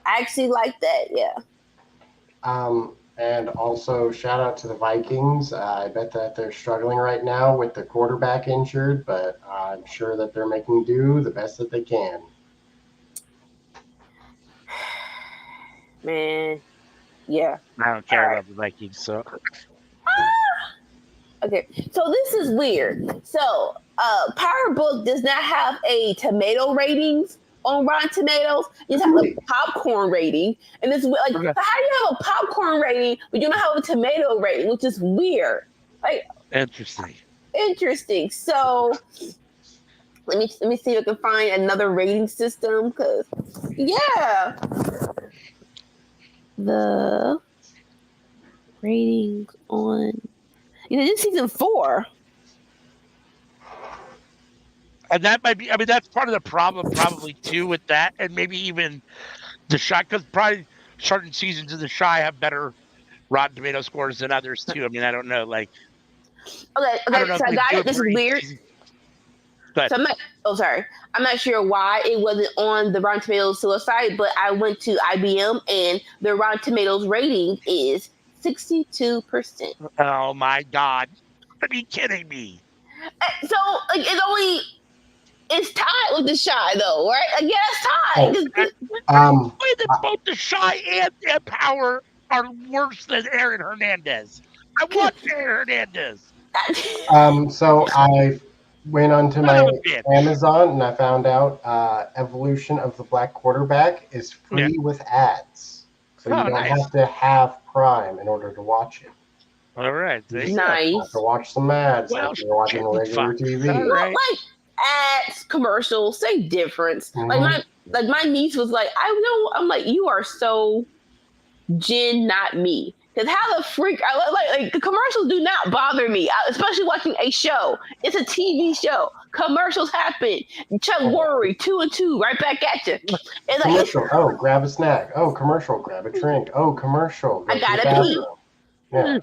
I actually like that. Yeah. And also shout out to the Vikings. I bet that they're struggling right now with the quarterback injured, but I'm sure that they're making do the best that they can. Man, yeah. I don't care about the Vikings, so. Okay, so this is weird. So, Power Book does not have a tomato ratings on Rotten Tomatoes. You have a popcorn rating, and it's like, okay. So how do you have a popcorn rating but you don't have a tomato rating, which is weird. Like, interesting. So, let me see if I can find another rating system. Cause yeah, the ratings on. This season 4. And that might be, that's part of the problem probably too with that. And maybe even The Shy, because probably certain seasons of The Shy have better Rotten Tomato scores than others too. I don't know. Like, okay, so I got it. This is weird. But so I'm not sure why it wasn't on the Rotten Tomatoes site, but I went to IBM and the Rotten Tomatoes rating is 62%. Oh my God. Are you kidding me? So it's tied with The Shy though, right? Like, yeah, it's tied. That both The Shy and Power are worse than Aaron Hernandez. I watched Aaron Hernandez. So I went onto my Amazon and I found out Evolution of the Black Quarterback is free with ads. So you don't have to have Prime in order to watch it. All right. Nice. You have to watch some ads like you're watching regular TV. All right. Like ads, commercials, say difference. Mm-hmm. Like my niece was like, I'm like, you are so Jen, not me. Because how the freak, like the commercials do not bother me, especially watching a show. It's a TV show. Commercials happen. Chuck Worry, 2 and 2, right back at you. It's commercial, grab a snack. Oh, commercial, grab a drink. Oh, commercial. I gotta pee. Yeah.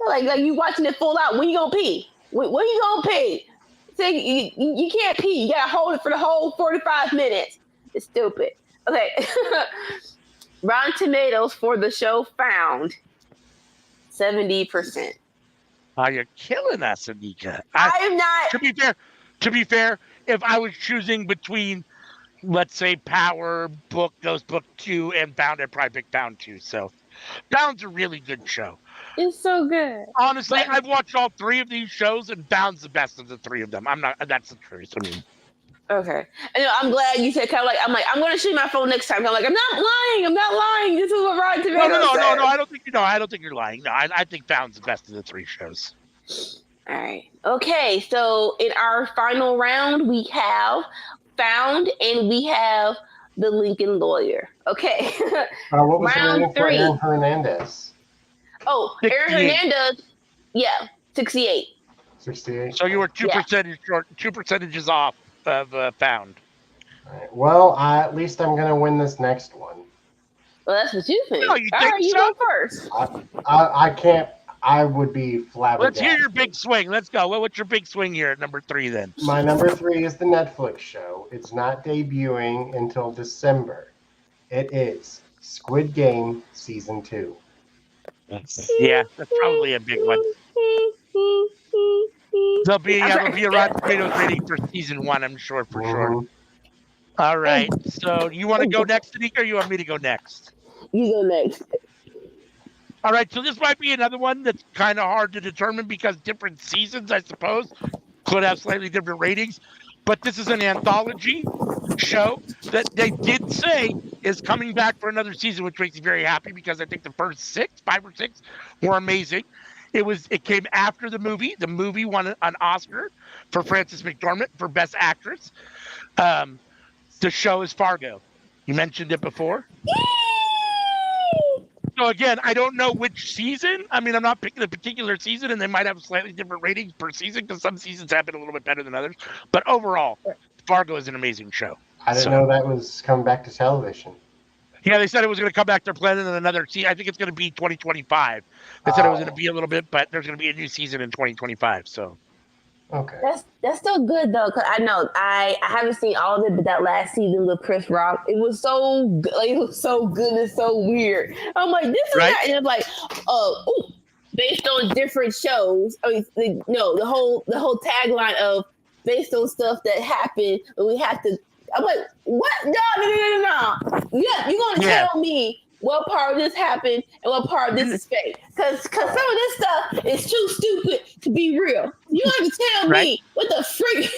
Like you watching it full out. When you gonna pee? When you gonna pee? Say you can't pee. You gotta hold it for the whole 45 minutes. It's stupid. Okay. Rotten Tomatoes for the show found 70%. Oh, you're killing us, Anika. I am not. To be fair, if I was choosing between let's say Power, Book, Ghost Book 2, and Bound. I'd probably pick Bound 2. So Bound's a really good show. It's so good. Honestly, But- I've watched all 3 of these shows, and Bound's the best of the 3 of them. That's the truth. I mean, Okay. And I'm glad you said kind of like I'm going to shoot my phone next time. I'm like I'm not lying. This is what Rotten Tomatoes said. no. I don't think I don't think you're lying. No, I think Bound's the best of the 3 shows. All right. Okay. So in our final round, we have Found and we have the Lincoln Lawyer. Okay. What was the Round rating for 3. Aaron Hernandez? Oh, Aaron 68. Hernandez. Yeah, 68. 68. So you were 2% short, 2 percentages off of Found. All right. Well, at least I'm going to win this next one. Well, that's what you think. No, you All think right, you so? go first. I can't. I would be flabbergasted. Let's hear your big swing. Let's go. What's your big swing here at number 3 then? My number 3 is the Netflix show. It's not debuting until December. It is Squid Game Season 2. Yeah, that's probably a big one. There'll be a Rotten Tomatoes rating for season 1, I'm sure, for sure. Mhm. All right. So you want to go next, Tanika, or you want me to go next? You go next. All right. So this might be another one that's kind of hard to determine because different seasons, I suppose, could have slightly different ratings. But this is an anthology show that they did say is coming back for another season, which makes me very happy because I think the first 5 or 6 were amazing. It came after the movie. The movie won an Oscar for Frances McDormand for Best Actress. The show is Fargo. You mentioned it before. So again, I don't know which season. I mean, I'm not picking a particular season, and they might have slightly different ratings per season because some seasons have been a little bit better than others. But overall, Fargo is an amazing show. I didn't know that was coming back to television. Yeah, they said it was going to come back. They're planning another season. I think it's going to be 2025. They said it was going to be a little bit, but there's going to be a new season in 2025. So. Okay. That's still good though, cause I know I haven't seen all of it, but that last season with Chris Rock, it was so good, like, it was so good and so weird. I'm like, this is Right? not, and it's like, based on different shows. I mean, the whole tagline of based on stuff that happened, and we have to. I'm like, what? No. Yeah, you're gonna tell me what part of this happened and what part of this is fake. Because some of this stuff is too stupid to be real. You don't have to tell me what the freak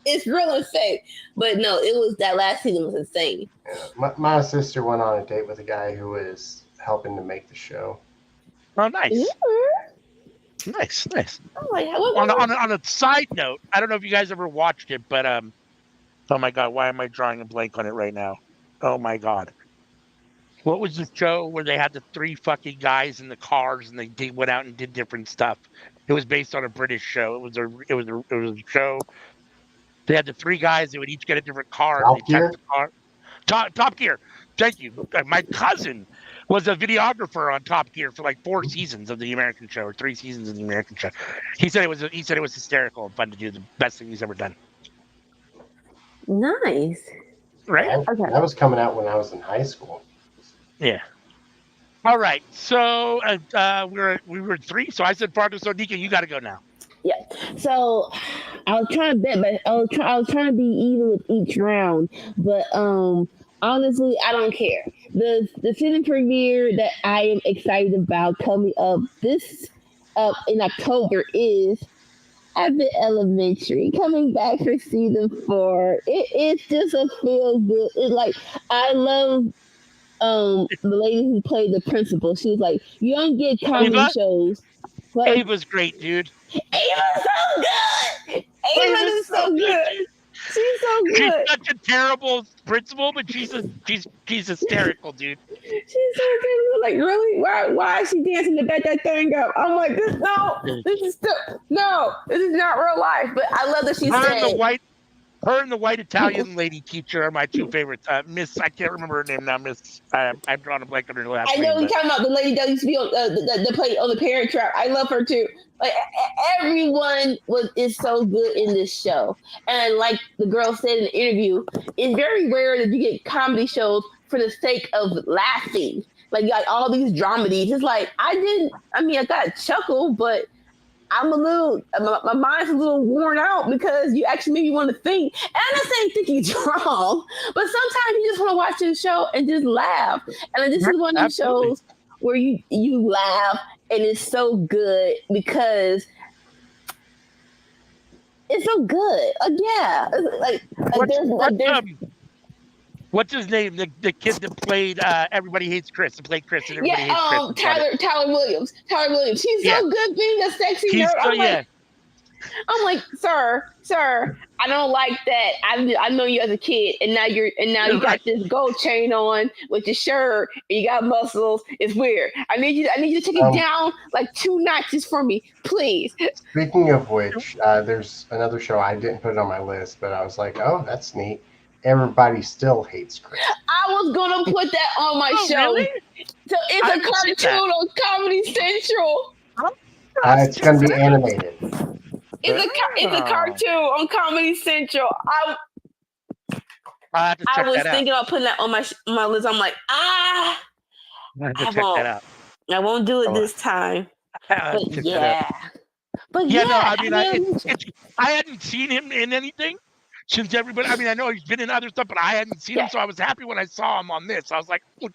is real and fake. But no, it was that last season was insane. My sister went on a date with a guy who was helping to make the show. Oh, nice. Yeah. Nice. I'm like, On a side note, I don't know if you guys ever watched it, but oh my God, why am I drawing a blank on it right now? Oh my God. What was the show where they had the 3 fucking guys in the cars and they went out and did different stuff? It was based on a British show. It was a show. They had the 3 guys. They would each get a different car. Top Gear? Top Gear. Thank you. My cousin was a videographer on Top Gear for like 4 seasons of the American show, or 3 seasons of the American show. He said it was hysterical and fun to do. The best thing he's ever done. nice. Right? Okay. That was coming out when I was in high school. Yeah. All right. So we were 3. So I said Fargo. So Nika, you got to go now. Yeah. So I was trying to bet, but I was trying to be even with each round. But honestly, I don't care. The season premiere that I am excited about coming up in October is Abbott Elementary coming back for season 4. It's just a feel good. It's like I love the lady who played the principal. She was like, you don't get comedy shows. But Ava's great, dude. Ava's so good. Ava is so good. She's so good. She's such a terrible principal, but she's hysterical, dude. She's so good. Like, really? Why is she dancing to back that thing up? I'm like, this is not real life. But I love that she said. Her and the white Italian lady teacher are my 2 favorites. Miss, I can't remember her name now. Miss, I'm drawing a blank on her last name. I know you're talking about the lady that used to be on the play on the Parent Trap. I love her too. Like everyone is so good in this show, and like the girl said in the interview, it's very rare that you get comedy shows for the sake of laughing. Like all these dramedies. It's like I got a chuckle, but I'm a little, my mind's a little worn out because you actually made me want to think. And I'm not saying thinking's wrong, but sometimes you just want to watch this show and just laugh. And this is one of these Absolutely. shows where you laugh and it's so good because it's so good. Yeah, What's his name? The kid that played Everybody Hates Chris. That played Chris and Everybody yeah, Hates Chris. Is on it. Tyler Williams. He's Yeah. so good being a sexy He's nerd. so yeah. I'm like, sir, I don't like that. I know you as a kid, and now you got this gold chain on with your shirt, and you got muscles. It's weird. I need you to take it down like 2 notches for me, please. Speaking of which, there's another show I didn't put it on my list, but I was like, oh, that's neat. Everybody Still Hates Chris. I was gonna put that on my show. Really? So it's a cartoon on Comedy Central. It's gonna be animated. It's a cartoon on Comedy Central. I was thinking about putting that on my list. I'm like, I have to check that out. I won't do it this time. But yeah. No, I mean, I hadn't seen him in anything since everybody. I mean, I know he's been in other stuff, but I hadn't seen him, so I was happy when I saw him on this. I was like, oh,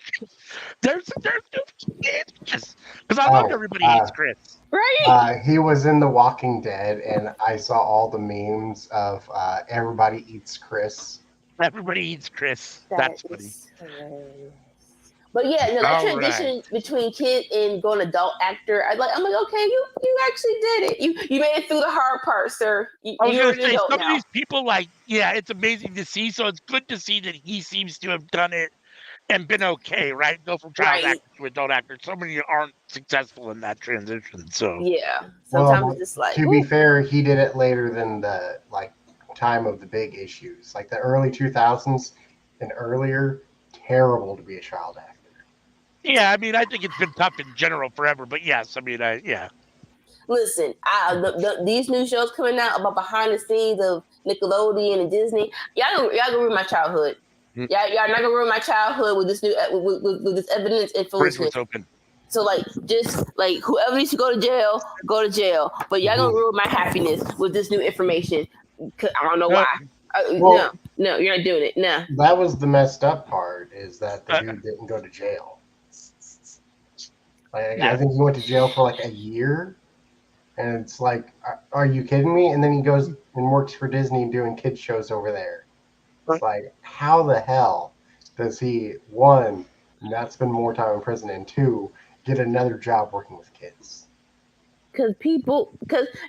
there's because I loved Everybody Hates Chris. Right? He was in The Walking Dead, and I saw all the memes of Everybody Eats Chris. Everybody Eats Chris. That's funny. But yeah, that transition between kid and going adult actor, I'm like, okay, you actually did it. You made it through the hard part, sir. I was going to say, some of these people, it's amazing to see. So it's good to see that he seems to have done it and been okay, right? Go from child actor to adult actor. So many aren't successful in that transition. So yeah, sometimes it's just like. To be fair, he did it later than the time of the big issues, like the early 2000s and earlier. Terrible to be a child actor. Yeah, I mean, I think it's been tough in general forever, but yes, I mean, yeah. Listen, these new shows coming out about behind the scenes of Nickelodeon and Disney, y'all gonna ruin my childhood. Y'all not gonna ruin my childhood with this new with this evidence and foolishness. Open. So just whoever needs to go to jail, go to jail. But y'all gonna ruin my happiness with this new information. I don't know why. No, you're not doing it. No. That was the messed up part, is that the dude didn't go to jail. I think he went to jail for a year, and it's like, are you kidding me? And then he goes and works for Disney doing kids shows over there. It's like, how the hell does he, one, not spend more time in prison, and two, get another job working with kids? Because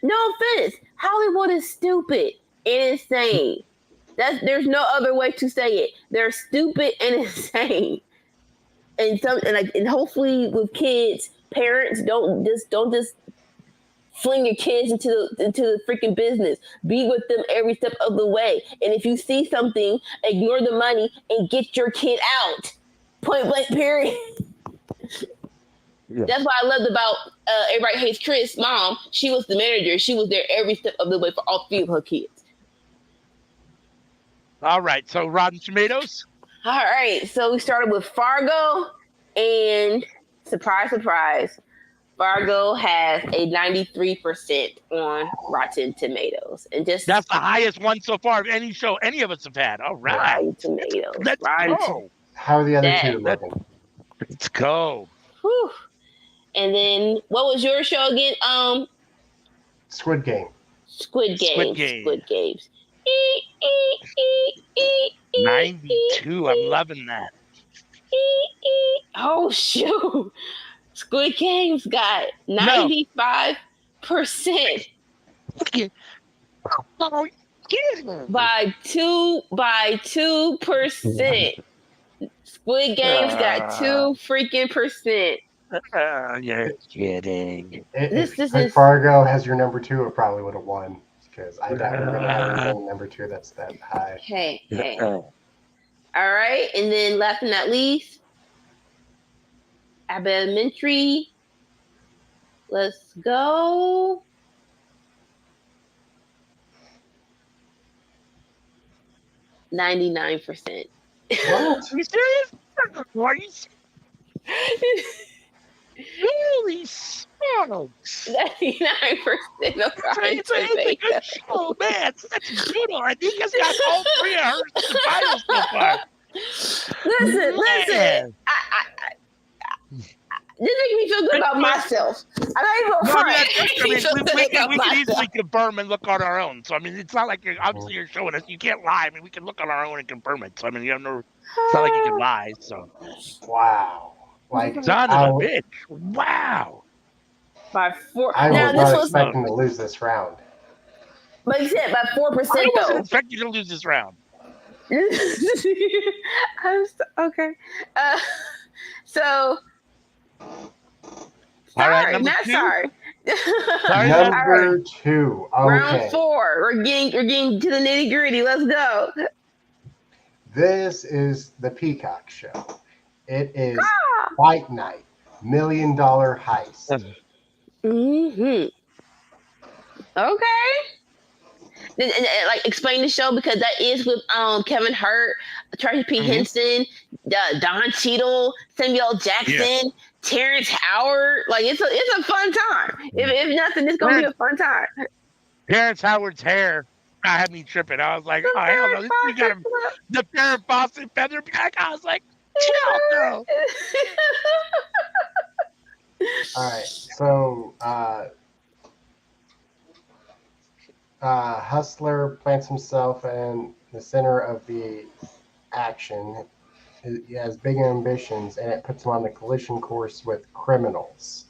no offense, Hollywood is stupid and insane. There's no other way to say it. They're stupid and insane. And hopefully with kids, parents don't just fling your kids into the freaking business. Be with them every step of the way. And if you see something, ignore the money and get your kid out. Point blank, period. Yeah. That's what I loved about Everybody Hates Chris' mom. She was the manager. She was there every step of the way for all 3 of her kids. All right. So Rotten Tomatoes. All right. So we started with Fargo, and surprise, surprise, Fargo has a 93% on Rotten Tomatoes, and that's the highest one so far of any show any of us have had. All right. Rotten Tomatoes. Let's go. How are the other two looking? Let's go. Whew. And then what was your show again? Squid Game. Squid Games. 92. I'm loving that. Oh shoot! Squid Games got 95%. Oh, by 2%. Squid Games got 2 freaking percent. You're kidding. If Fargo has your number 2, it probably would have won, because I doubt we're going to have anything number 2 that's that high. Hey. All right, and then last but not least, Abbott Elementary. Let's go. 99%. What? Are you serious? Are you Holy smokes! dogs. 99% of Rotten It's a good show, man. That's brutal. And Nika's got all three of hers in the finals so far. Listen. This makes me feel good about myself. I'm not even No, I mean, afraid. that's we can easily confirm and look on our own. So I mean, it's not like obviously you're showing us. You can't lie. I mean, we can look on our own and confirm it. So I mean, you have no. It's not like you can lie. So. Wow. Like, Son of a bitch! Wow. By 4. I now was this not was, expecting to lose this round. but you said by 4% I though. wasn't expecting to lose this round. Okay. So. All right, Sorry, number not two? sorry. Number 2. Okay. Round 4. We're getting to the nitty gritty. Let's go. This is the Peacock Show. It is Fight Night, $1 Million Heist. Okay. And, like explain the show, because that is with Kevin Hart, Tracy P. Henson, Don Cheadle, Samuel Jackson, Terrence Howard. Like it's a fun time. If nothing, it's gonna be a fun time. Terrence Howard's hair had me tripping. I was like, oh hell no! You got the Farrah Fawcett feather back. I was like, chill, no. All right, so Hustler plants himself in the center of the action. He has big ambitions, and it puts him on the collision course with criminals.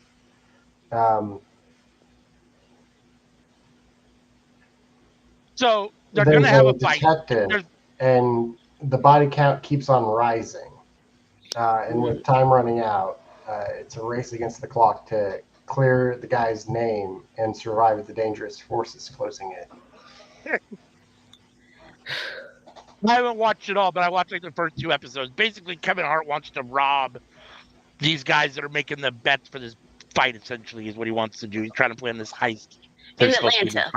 So they're going to have a fight. Detective, and the body count keeps on rising. And with time running out, it's a race against the clock to clear the guy's name and survive the dangerous forces closing in. I haven't watched it all, but I watched like the first 2 episodes. Basically, Kevin Hart wants to rob these guys that are making the bets for this fight, essentially, is what he wants to do. He's trying to plan this heist. In Atlanta.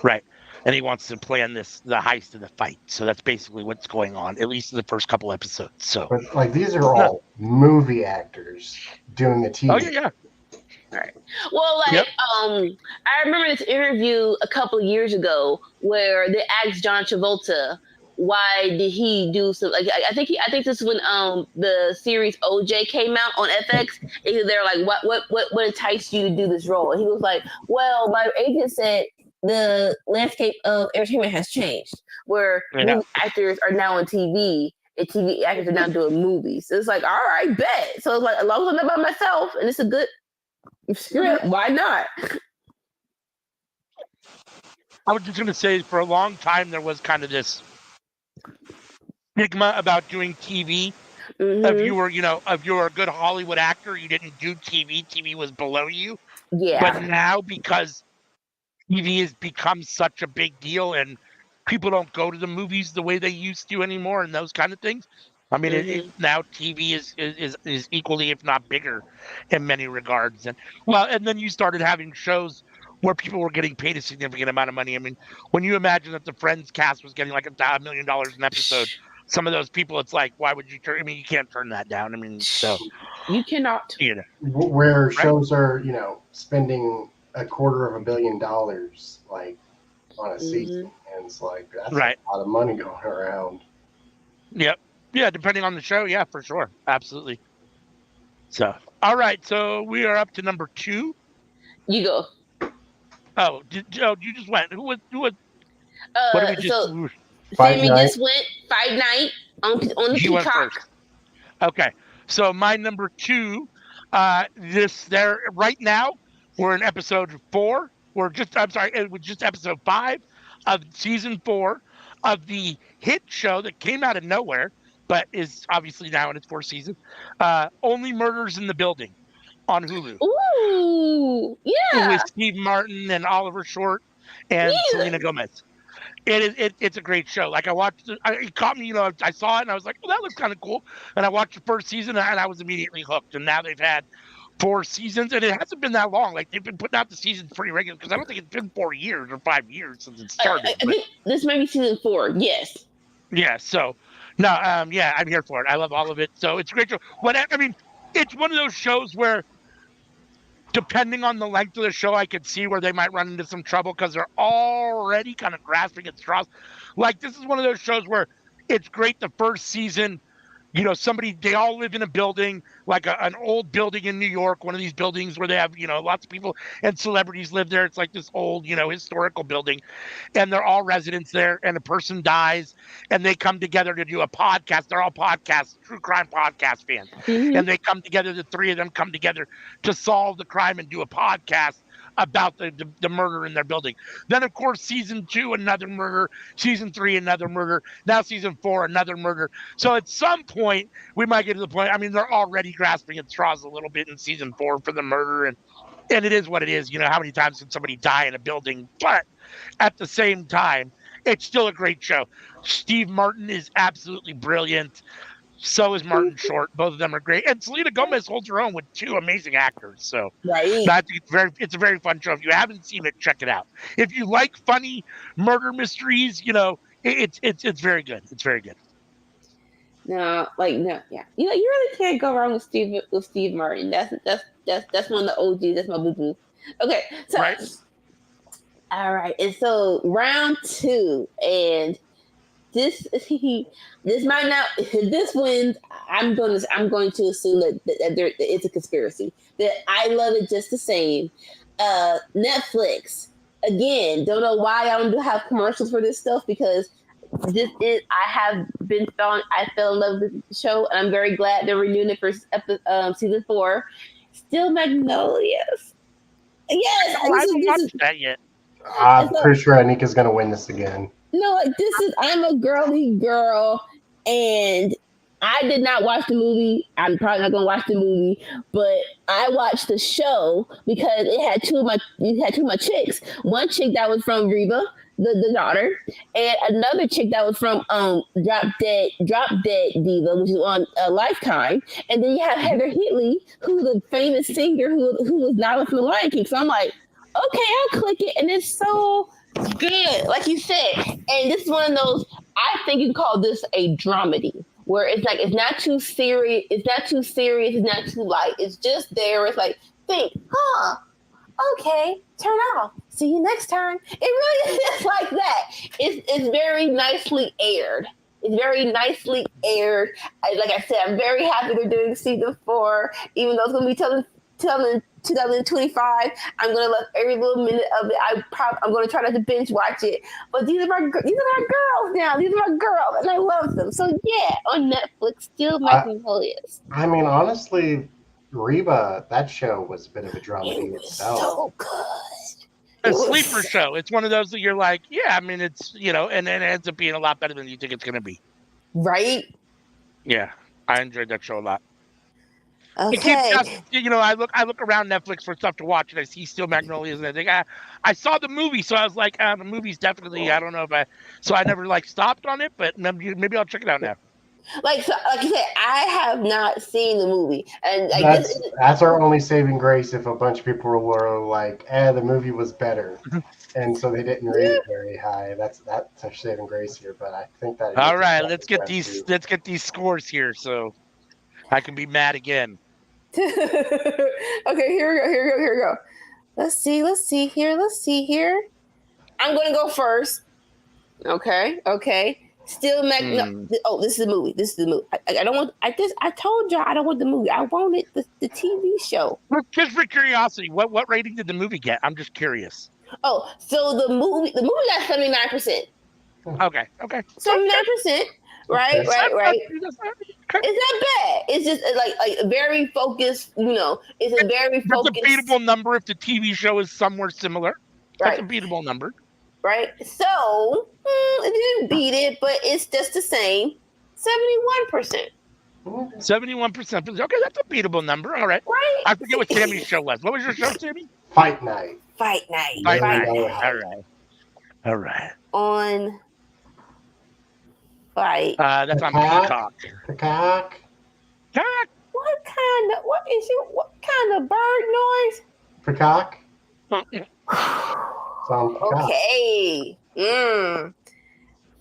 Right. And he wants to plan the heist of the fight. So that's basically what's going on, at least in the first couple episodes. So, but like these are all movie actors doing the TV. Oh yeah. Right. Well, like I remember this interview a couple of years ago where they asked John Travolta why did he do some, like I think this is when the series OJ came out on FX, and they're like, what enticed you to do this role? And he was like, well, my agent said the landscape of entertainment has changed, where movie actors are now on TV and TV actors are now doing movies. So it's like, all right, bet. So it's like, as long as I'm not by myself and it's a good script, why not? I was just going to say, for a long time, there was kind of this stigma about doing TV. If you were, if you were a good Hollywood actor, you didn't do TV. TV was below you. Yeah. But now, because TV has become such a big deal and people don't go to the movies the way they used to anymore and those kind of things. I mean, now TV is equally, if not bigger, in many regards. And then you started having shows where people were getting paid a significant amount of money. I mean, when you imagine that the Friends cast was getting like $1 million an episode, some of those people, it's like, why would you turn? I mean, you can't turn that down. I mean, so you cannot. Where shows are, spending $250 million like on a season, and it's like that's a lot of money going around. Yep. Yeah, depending on the show, yeah, for sure, absolutely. So, all right, so we are up to number 2. You go. Oh, you just went. Who was? What did we just? So Sammy just went Fight Night on the Peacock. Okay, so my number 2. Right now we're in episode 4. It was just episode 5 of season 4 of the hit show that came out of nowhere, but is obviously now in its 4th season. Only Murders in the Building on Hulu. Ooh, yeah. With Steve Martin and Oliver Short and Selena Gomez. It's a great show. Like I watched it caught me, I saw it and I was like, well, that looks kind of cool. And I watched the first season and I was immediately hooked. And now they've had 4 seasons, and it hasn't been that long. Like they've been putting out the seasons pretty regular, because I don't think it's been 4 years or 5 years since it started. I think this may be season 4. Yes. Yeah. So no, I'm here for it. I love all of it. So it's a great show. It's one of those shows where depending on the length of the show, I could see where they might run into some trouble because they're already kind of grasping at straws. Like, this is one of those shows where it's great the first season. They all live in a building, like an old building in New York, one of these buildings where they have, lots of people and celebrities live there. It's like this old, historical building, and they're all residents there, and a person dies, and they come together to do a podcast. They're all true crime podcast fans. Mhm. And they come together, the three of them come together to solve the crime and do a podcast about the murder in their building. Then, of course, season 2, another murder. Season 3, another murder. Now season 4, another murder. So at some point, we might get to the point. I mean, they're already grasping at straws a little bit in season 4 for the murder, and it is what it is. How many times can somebody die in a building? But at the same time, it's still a great show. Steve Martin is absolutely brilliant. So is Martin Short. Both of them are great. And Selena Gomez holds her own with 2 amazing actors. So Right. I think it's a very fun show. If you haven't seen it, check it out. If you like funny murder mysteries, it's very good. It's very good. No, yeah. You really can't go wrong with Steve Martin. That's one of the OGs. That's my boo boo. Okay, so Right. All right, and so round 2, and this might not. If this wins, I'm going to assume that it's a conspiracy. That I love it just the same. Netflix, again, don't know why I don't have commercials for this stuff, because I fell in love with the show, and I'm very glad they're renewing it for season 4. Still Magnolias. Yes, I haven't watched that yet. I'm pretty sure Anika's going to win this again. No, I'm a girly girl, and I did not watch the movie. I'm probably not going to watch the movie, but I watched the show because it had two of my chicks. One chick that was from Reba, the daughter, and another chick that was from Drop Dead Diva, which is on Lifetime. And then you have Heather Hitley, who's a famous singer who was Nala from the Lion King. So I'm like, okay, I'll click it, and it's so good, like you said. And this is one of those, I think you can call this a dramedy, where it's like it's not too serious, it's not too light. It's just there. It's like, think, okay, turn off. See you next time. It really is like that. It's very nicely aired. It's very nicely aired. Like I said, I'm very happy they're doing season 4, even though it's going to be telling 2025. I'm going to love every little minute of it. I'm going to try not to binge watch it. But these are my girls now. These are my girls, and I love them. So yeah, on Netflix, still Magnolias. I mean, honestly, Reba, that show was a bit of a dramedy itself. So good. A sleeper show. It's one of those that you're like, yeah, I mean, it's, and it ends up being a lot better than you think it's going to be. Right? Yeah, I enjoyed that show a lot. Okay. I look around Netflix for stuff to watch, and I see Steel Magnolias, and I think I saw the movie, so I was like, the movie's definitely. I don't know so I never stopped on it, but maybe I'll check it out now. Like you said, I have not seen the movie, and that's our only saving grace. If a bunch of people were like, the movie was better, and so they didn't rate it very high. That's our saving grace here. But I think that. All right, let's get these scores here, so I can be mad again. Okay, here we go. Let's see here. I'm going to go first. Okay. Still Oh, this is the movie. I don't want. I told y'all I don't want the movie. I wanted the TV show. Just for curiosity, what rating did the movie get? I'm just curious. Oh, so the movie got 79%. Okay. 79%. Right. It's not bad. It's just like very focused. It's a very focused. That's a beatable number if the TV show is somewhere similar. That's a beatable number. Right. So it didn't beat it, but it's just the same. 71%. 71%. Okay, that's a beatable number. All right. Right. I forget what Tammy's show was. What was your show, Tammy? Fight Night. All right. On Fight. That's on Peacock. Peacock. What kind of bird noise? Peacock. Okay.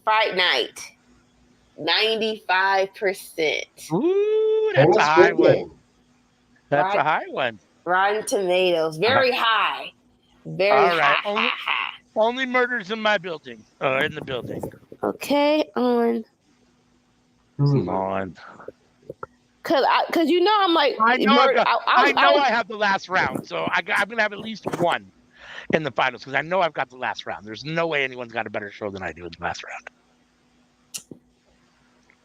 Fight Night. 95%. Ooh, that's a high one. That's a high one. Rotten Tomatoes, very high, very All high, right. high. Only murders in my building. In the building. Okay, on. Come on. Cause I'm like I know I've got. I know I I have the last round, so I'm gonna have at least one in the finals because I know I've got the last round. There's no way anyone's got a better show than I do in the last round.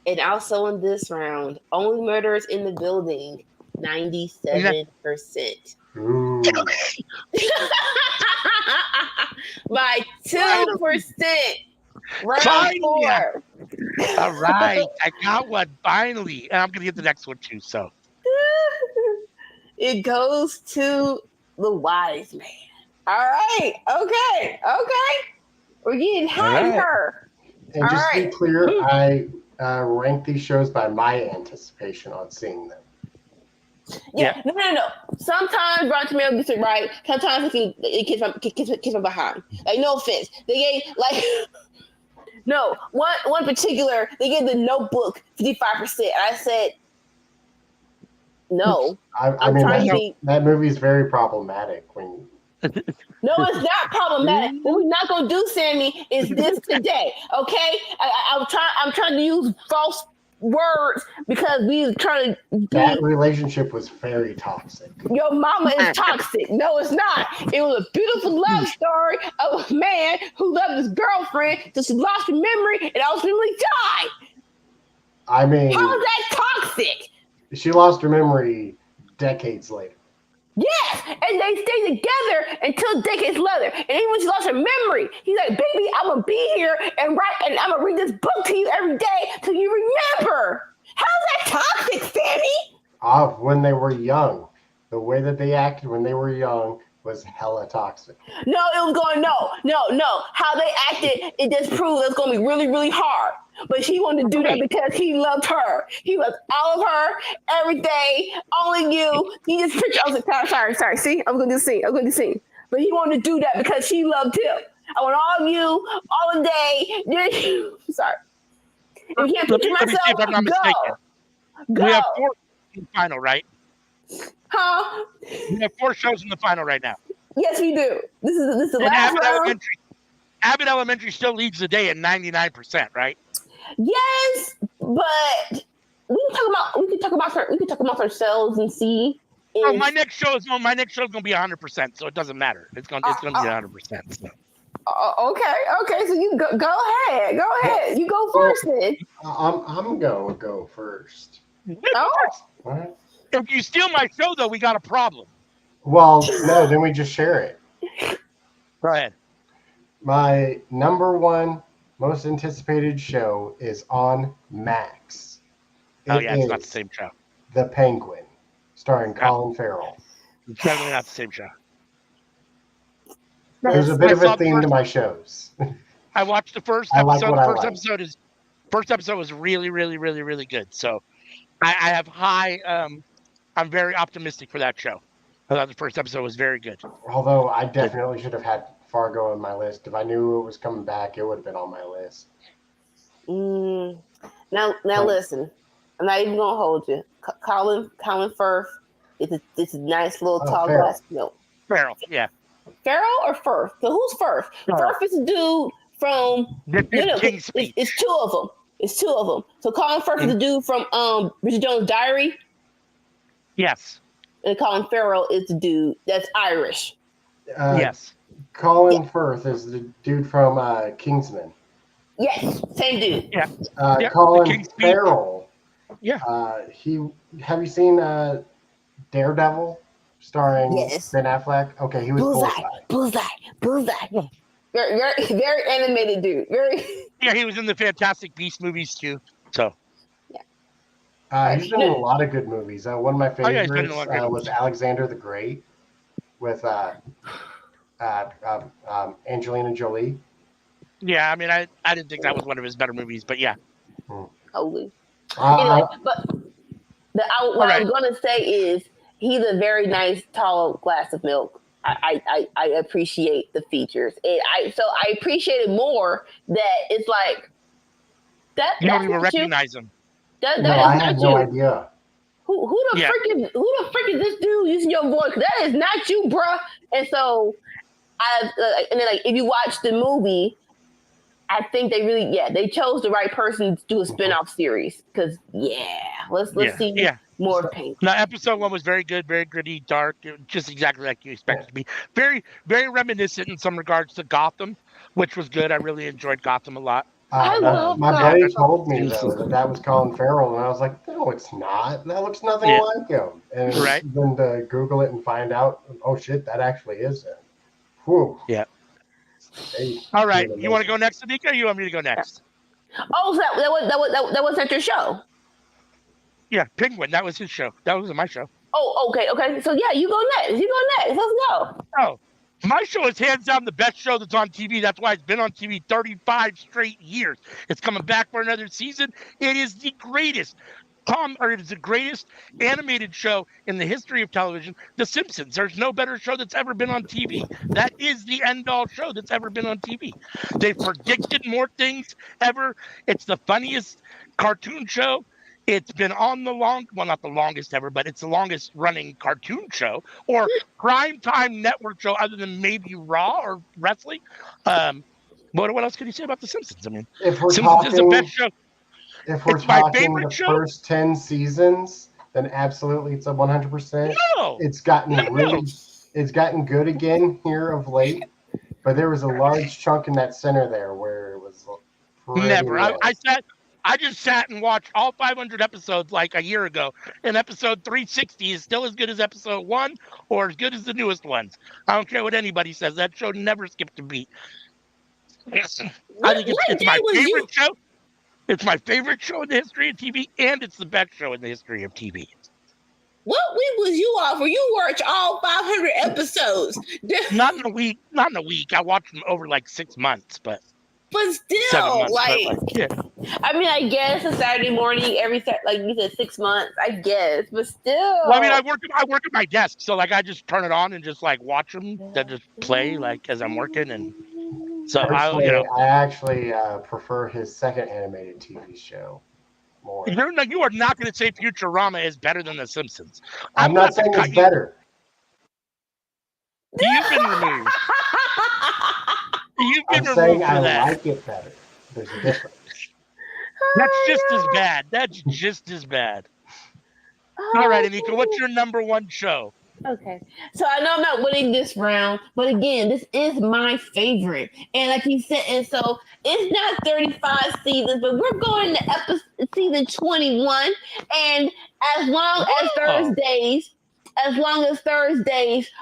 And also in this round, only murders in the building, 97%. By 2%. Round 4. All right, I got one finally, and I'm gonna get the next one too. So it goes to the wise man. All right, okay. We're getting high here. And just to be clear, I rank these shows by my anticipation on seeing them. Yeah. No. Sometimes Rotten Tomatoes gets it right. Sometimes it kicks my behind. Like, no offense. They gave, like, no, one particular, they gave The Notebook 55%. I said, no. I mean, that movie is very problematic. When no, it's not problematic. What we're not gonna do, Sammy, is this today. Okay, I'm trying to use false words because we trying to. That relationship was very toxic. Your mama is toxic. No, it's not. It was a beautiful love story of a man who loved his girlfriend till she lost her memory and ultimately died. I mean, how is that toxic? She lost her memory decades later. Yes, and they stayed together until decades later. And even when she lost her memory, he's like, "Baby, I'm gonna be here and I'm gonna read this book to you every day till you remember." How's that toxic, Sammy? When they were young, the way that they acted when they were young was hella toxic. No, it was going no. How they acted, it just proved it's gonna be really, really hard. But he wanted to do that because he loved her. He loved all of her, every day, only you. He just pictured. I was like, sorry. See, I'm gonna do the scene. But he wanted to do that because she loved him. I want all of you, all the day. Sorry. If you can't picture myself, if I'm not mistaken. Go. We have 4 in the final, right? Huh? We have 4 shows in the final right now. Yes, we do. This is the last round. Abbott Elementary still leads the day at 99%, right? Yes, but we can talk about ourselves and see. Oh, my next show is gonna be 100%, so it doesn't matter. It's gonna be 100%. So. Okay. So you go ahead. You go first, then. I'm gonna go first. Oh. What? If you steal my show, though, we got a problem. Well, no, then we just share it. Go ahead. My number 1 most anticipated show is on Max. It's not the same show. The Penguin, starring Colin Farrell. It's definitely not the same show. There's a bit of a theme to my shows. I watched the first episode. The first episode was really, really, really, really good. So I have high. I'm very optimistic for that show. I thought the first episode was very good. Although I definitely should have had Fargo on my list. If I knew it was coming back, it would have been on my list. Now listen. I'm not even gonna hold you. Colin Firth. It's a nice little tall glass of milk. Farrell, yeah. Farrell or Firth? So who's Firth? Firth is a dude from. It's 2 of them. It's 2 of them. So Colin Firth is a dude from Bridget Jones' Diary. Yes. And Colin Farrell is the dude that's Irish. Yes. Colin Firth is the dude from Kingsman. Yes, same dude. Yeah. Colin Farrell. Yeah. Have you seen Daredevil starring Ben Affleck? Okay, he was Bullseye. Very animated dude. Yeah, he was in the Fantastic Beasts movies too. So. He's been in a lot of good movies. One of my favorites was Alexander the Great with Angelina Jolie. Yeah, I mean, I didn't think that was one of his better movies, but yeah. Holy. Anyway, but what I was going to say is he's a very nice, tall glass of milk. I appreciate the features. I appreciate it more that it's like that. You don't even recognize him. I had no idea. who the frick is this dude using your voice? That is not you, bruh. And so and then like if you watch the movie, I think they chose the right person to do a spinoff series because let's see more paint. Now, episode 1 was very good, very gritty, dark, just exactly like you expected to be. Very, very reminiscent in some regards to Gotham, which was good. I really enjoyed Gotham a lot. I love my Gotham. buddy told me though that was Colin Farrell, and I was like, no, it's not. That looks nothing like him. And then to Google it and find out, oh shit, that actually is him. Whew. Yeah. All right, you want to go next, Anika, or you want me to go next? Oh, so that was at your show. Yeah, Penguin. That was his show. That was my show. Oh, okay. So yeah, you go next. Let's go. Oh, my show is hands down the best show that's on TV. That's why it's been on TV 35 straight years. It's coming back for another season. It is the greatest. It is the greatest animated show in the history of television, The Simpsons. There's no better show that's ever been on TV. That is the end-all show that's ever been on TV. They've predicted more things ever. It's the funniest cartoon show. It's been on not the longest ever, but it's the longest running cartoon show or primetime network show other than maybe Raw or wrestling. What else can you say about The Simpsons? I mean, Simpsons is the best show. If we're talking the first 10 seasons, then absolutely it's a 100%. No, it's gotten good again here of late, but there was a large chunk in that center there where it was never. I just sat and watched all 500 episodes like a year ago, and episode 360 is still as good as episode 1 or as good as the newest ones. I don't care what anybody says. That show never skipped a beat. I think it's my favorite show. It's my favorite show in the history of TV, and it's the best show in the history of TV. What week was you off? Or you watched all 500 episodes? Not in a week. I watched them over like 6 months, but still, months, I mean, I guess a Saturday morning like you said, 6 months. I guess, but still. Well, I mean, I work at my desk, so like I just turn it on and just like watch them. That just play like as I'm working and. So I actually prefer his second animated TV show more. You are not going to say Futurama is better than The Simpsons. I'm not saying it's better. You've been removed. I'm saying I like it better. There's a difference. That's just as bad. All right, Anika, what's your number one show? Okay, so I know I'm not winning this round, but again, this is my favorite. And like you said, and so it's not 35 seasons, but we're going to season 21. And as long as Thursdays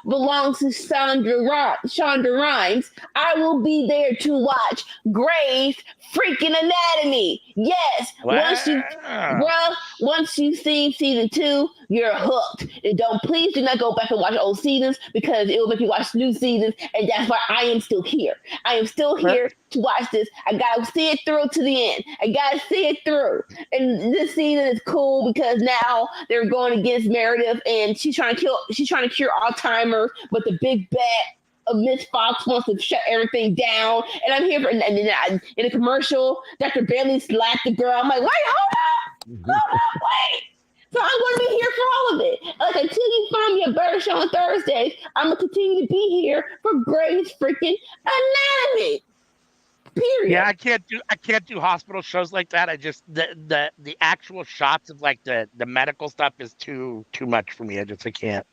belong to Shonda Rhimes, I will be there to watch Grey's freaking Anatomy. Yes. Wow. Once you've seen season 2, you're hooked. And please do not go back and watch old seasons because it will make you watch new seasons. And that's why I am still here. I am still here to watch this. I gotta see it through to the end. I gotta see it through. And this season is cool because now they're going against Meredith and she's trying to cure Alzheimer's, but the big bad of Miss Fox wants to shut everything down. And I'm here for in a commercial, Dr. Bailey slapped the girl. I'm like, wait, hold up, wait. So I'm going to be here for all of it. Like until you find me a better show on Thursdays, I'm going to continue to be here for Grey's freaking Anatomy. Period. Yeah, I can't do hospital shows like that. I just the actual shots of like the medical stuff is too much for me. I can't.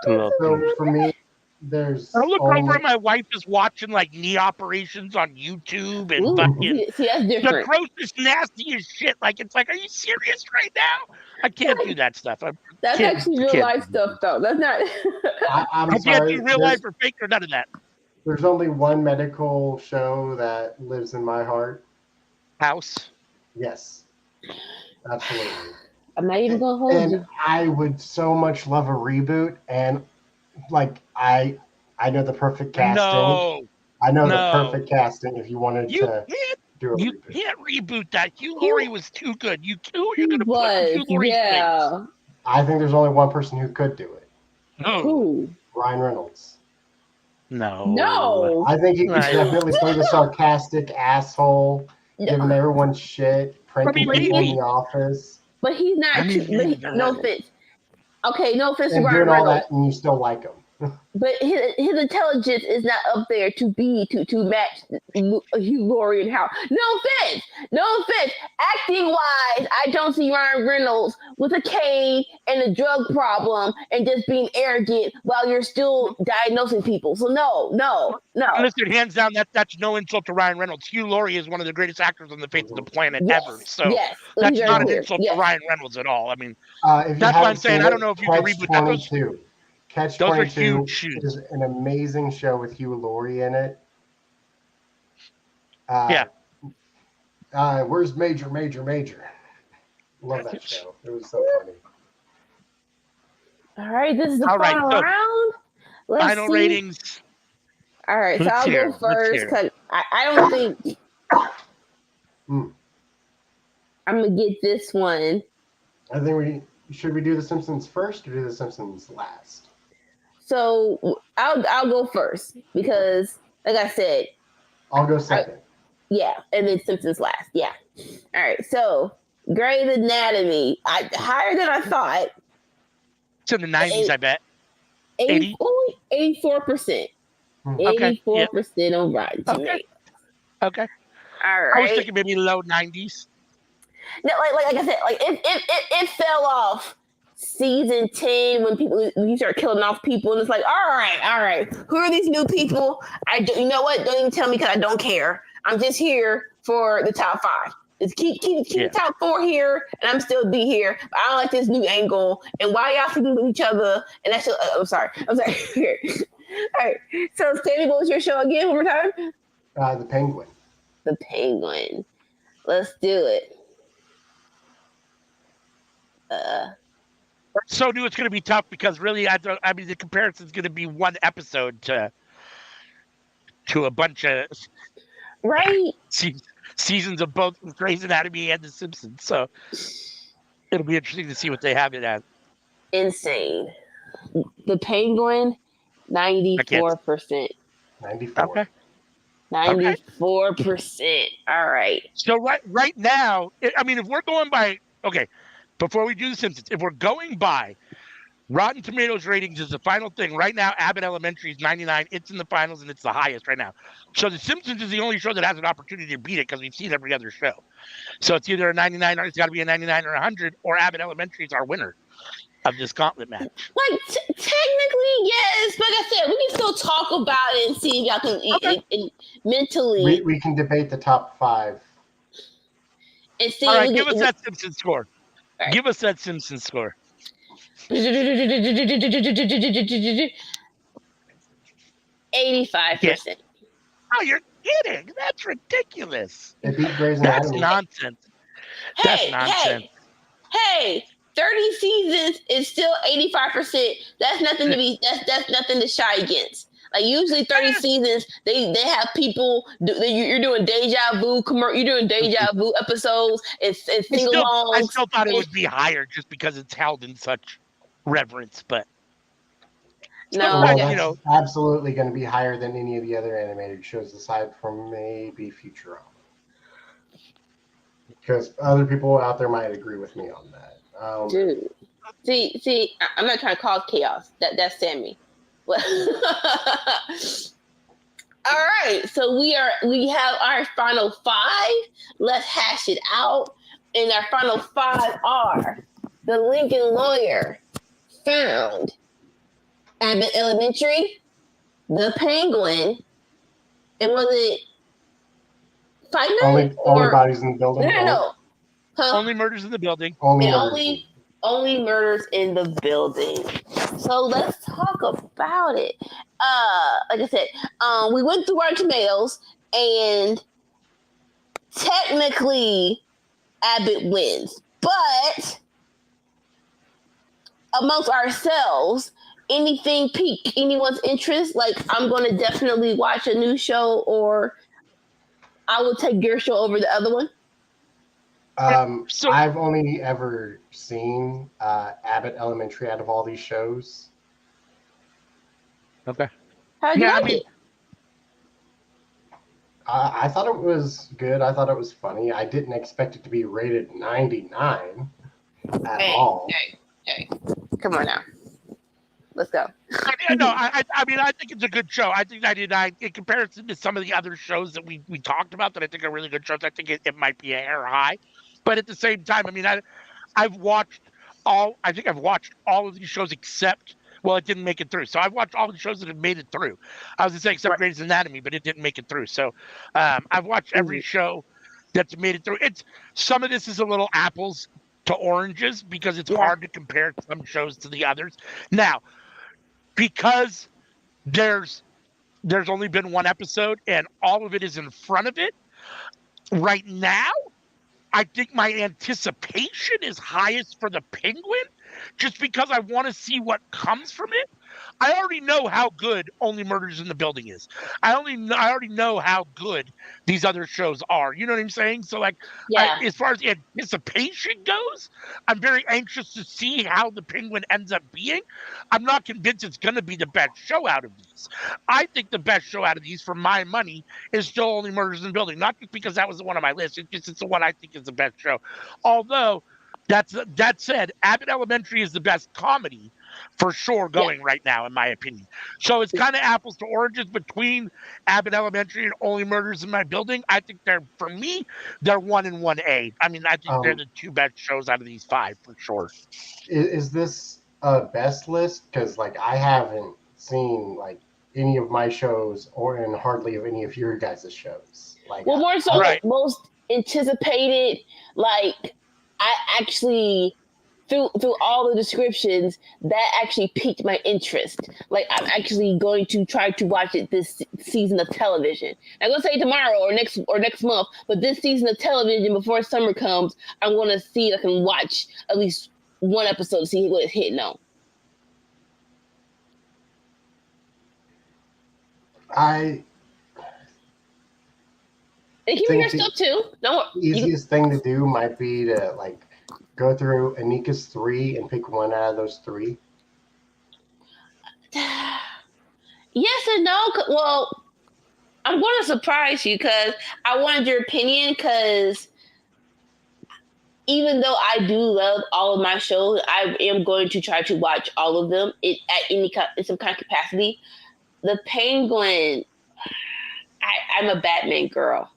So for me, there's I look over and my wife is watching like knee operations on YouTube and fucking see, that's different. the grossest, nasty as shit. Like it's like, are you serious right now? I can't do that stuff. That's actually real life stuff, though. That's not. I can't do real life or fake or none of that. There's only one medical show that lives in my heart. House. Yes, absolutely. I'm not even gonna hold you. I would so much love a reboot, and like I know the perfect casting. No, I know the perfect casting. If you wanted to do a reboot. You can't reboot that. Hugh Laurie was too good. You're gonna put Hugh Laurie's place. I think there's only one person who could do it. No. Who? Ryan Reynolds. No. I think he could definitely play the sarcastic asshole, giving everyone shit, pranking people in the office. but he's not. I mean, But no offense. Okay, no offense to And Ryan doing all Reynolds. that, and you still like him. But his intelligence is not up there to match Hugh Laurie and Howard. No offense. Acting wise, I don't see Ryan Reynolds with a cane and a drug problem and just being arrogant while you're still diagnosing people. So no. Listen, hands down, that's no insult to Ryan Reynolds. Hugh Laurie is one of the greatest actors on the face of the planet ever. So let's be that's very not an clear. insult to Ryan Reynolds at all. I mean, If you that's why I'm haven't saying seen I don't it, know if you can Catch reboot that. 22. Catch Those are 22 huge shoes. is an amazing show with Hugh Laurie in it. Yeah. Where's Major? Love that show. It was so funny. All right, this is the All right, final so round. Let's final see. ratings. All right, so Let's I'll hear go it. first because I don't think I'm gonna get this one. I think should we do The Simpsons first or do The Simpsons last? So I'll go first because, like I said, I'll go second. and then Simpsons last. Yeah. All right. So Grey's Anatomy, higher than I thought. It's in the 90s, I bet. 80? 84%. Okay. 84% on Rotten Tomatoes. Okay. All right. I was thinking maybe low 90s. No, like I said, like it fell off season 10 when you start killing off people, and it's like, all right, who are these new people? You know what? Don't even tell me because I don't care. I'm just here for the top 5. Just keep top 4 here, and I'm still be here. But I don't like this new angle, and why y'all sleeping with each other? And that's I'm sorry. All right. So, Sammy, what was your show again? One more time. The Penguin. The Penguin. Let's do it. So it's going to be tough because really, the comparison is going to be one episode to a bunch of seasons of both Grey's Anatomy and The Simpsons. So it'll be interesting to see what they have it as. Insane. The Penguin, 94%. 94. Okay. 94%. All right. So right now, if we're going by before we do The Simpsons, if we're going by Rotten Tomatoes ratings is the final thing. Right now, Abbott Elementary is 99. It's in the finals, and it's the highest right now. So The Simpsons is the only show that has an opportunity to beat it because we've seen every other show. So it's either a 99 or it's got to be a 99 or 100, or Abbott Elementary is our winner of this gauntlet match. Like, technically, yes. Like I said, we can still talk about it and see if y'all can mentally. We can debate the top 5. And see. All right, give us that Simpsons score. Right. Give us that Simpsons score. 85%. Yeah. Oh, you're kidding. That's ridiculous. It beat Grey's Anatomy. That's nonsense. That's nonsense. Hey, 30 seasons is still 85%. That's nothing to be. That's nothing to shy against. Like usually 30 seasons, they have people. You're doing deja vu. You're doing deja vu episodes and sing-alongs. I still thought it would be higher just because it's held in such reverence, but no, that's absolutely going to be higher than any of the other animated shows aside from maybe Futurama. Because other people out there might agree with me on that. Dude, see, I'm not trying to cause chaos. That's Sammy. All right, so we have our final 5. Let's hash it out. And our final 5 are The Lincoln Lawyer, Found, Abbott Elementary, The Penguin, and was it Fight Night? Only Bodies in the Building? No. Huh? Only Murders in the Building. Only Murders in the Building. So let's talk about it. Like I said, we went through our tomatoes, and technically Abbott wins. But amongst ourselves, anything pique anyone's interest? Like, I'm going to definitely watch a new show, or I will take your show over the other one. I've only ever seen Abbott Elementary out of all these shows. Okay. How'd you like it? I thought it was good. I thought it was funny. I didn't expect it to be rated 99. at Hey, all. hey, come on now. Let's go. I mean, I think it's a good show. I think 99, in comparison to some of the other shows that we talked about that I think are really good shows, I think it might be a hair high. But at the same time, I mean, I've watched I think I've watched all of these shows except, well, it didn't make it through. So I've watched all the shows that have made it through. I was going to say except Right. Grey's Anatomy, but it didn't make it through. So I've watched every show that's made it through. Some of this is a little apples to oranges because it's Yeah. hard to compare some shows to the others. Now, because there's only been one episode and all of it is in front of it right now, I think my anticipation is highest for the Penguin just because I want to see what comes from it. I already know how good Only Murders in the Building is. I already know how good these other shows are. You know what I'm saying? So like, Yeah. as far as anticipation goes, I'm very anxious to see how the Penguin ends up being. I'm not convinced it's going to be the best show out of these. I think the best show out of these, for my money, is still Only Murders in the Building. Not just because that was the one on my list. It's the one I think is the best show. Although that said, Abbott Elementary is the best comedy for sure going right now, in my opinion. So it's kind of apples to oranges between Abbott Elementary and Only Murders in My Building. I think for me, they're 1 and 1A. I mean, I think they're the two best shows out of these 5 for sure. Is this a best list? Because like I haven't seen like any of my shows and hardly of any of your guys' shows. Like, well, more so Right. most anticipated. Like I actually through all the descriptions that actually piqued my interest. Like I'm actually going to try to watch it this season of television. I'm gonna say tomorrow or next month, but this season of television before summer comes, I'm gonna see if I can watch at least one episode to see what it's hitting on. I And give me your stuff too. Don't the easiest thing to do might be to like go through Anika's 3 and pick one out of those 3. Yes and no. Well, I'm going to surprise you because I wanted your opinion. Because even though I do love all of my shows, I am going to try to watch all of them in some kind of capacity. The Penguin, I'm a Batman girl.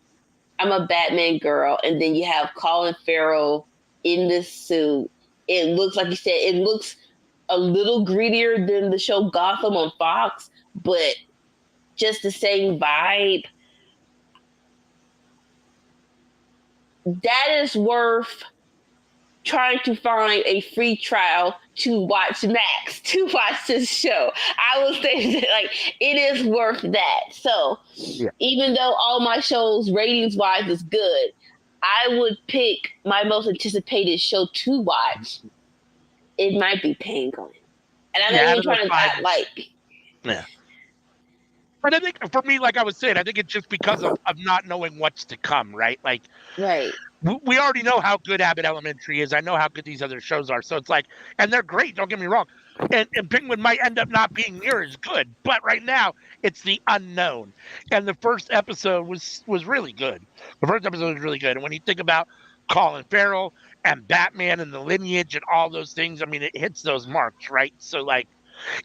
And then you have Colin Farrell in this suit. It looks, like you said, it looks a little grittier than the show Gotham on Fox, but just the same vibe. That is worth trying to find a free trial to watch Max, to watch this show. I would say that like it is worth that. So even though all my shows ratings wise is good, I would pick my most anticipated show to watch. It might be Penguin. And I'm not even trying to Yeah. But I think for me, like I was saying, I think it's just because of not knowing what's to come, right? Like, right. We already know how good Abbott Elementary is. I know how good these other shows are. So it's like, and they're great, don't get me wrong. And Penguin might end up not being near as good. But right now, it's the unknown. And the first episode was really good. The first episode was really good. And when you think about Colin Farrell and Batman and the lineage and all those things, I mean, it hits those marks, right? So like,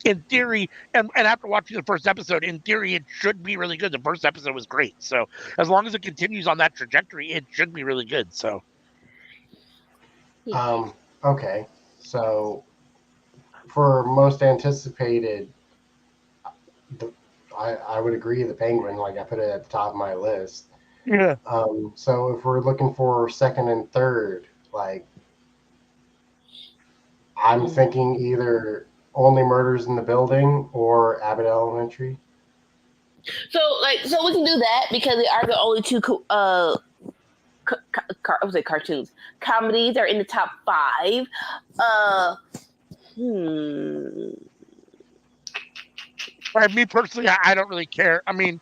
in theory, and after watching the first episode, in theory, it should be really good. The first episode was great. So as long as it continues on that trajectory, it should be really good. So, okay. So for most anticipated, I would agree the Penguin, like I put it at the top of my list. Yeah. So if we're looking for second and third, like I'm thinking either Only Murders in the Building or Abbott Elementary. So we can do that because they are the only two cartoons. Comedies are in the top 5. Me personally, I don't really care. I mean,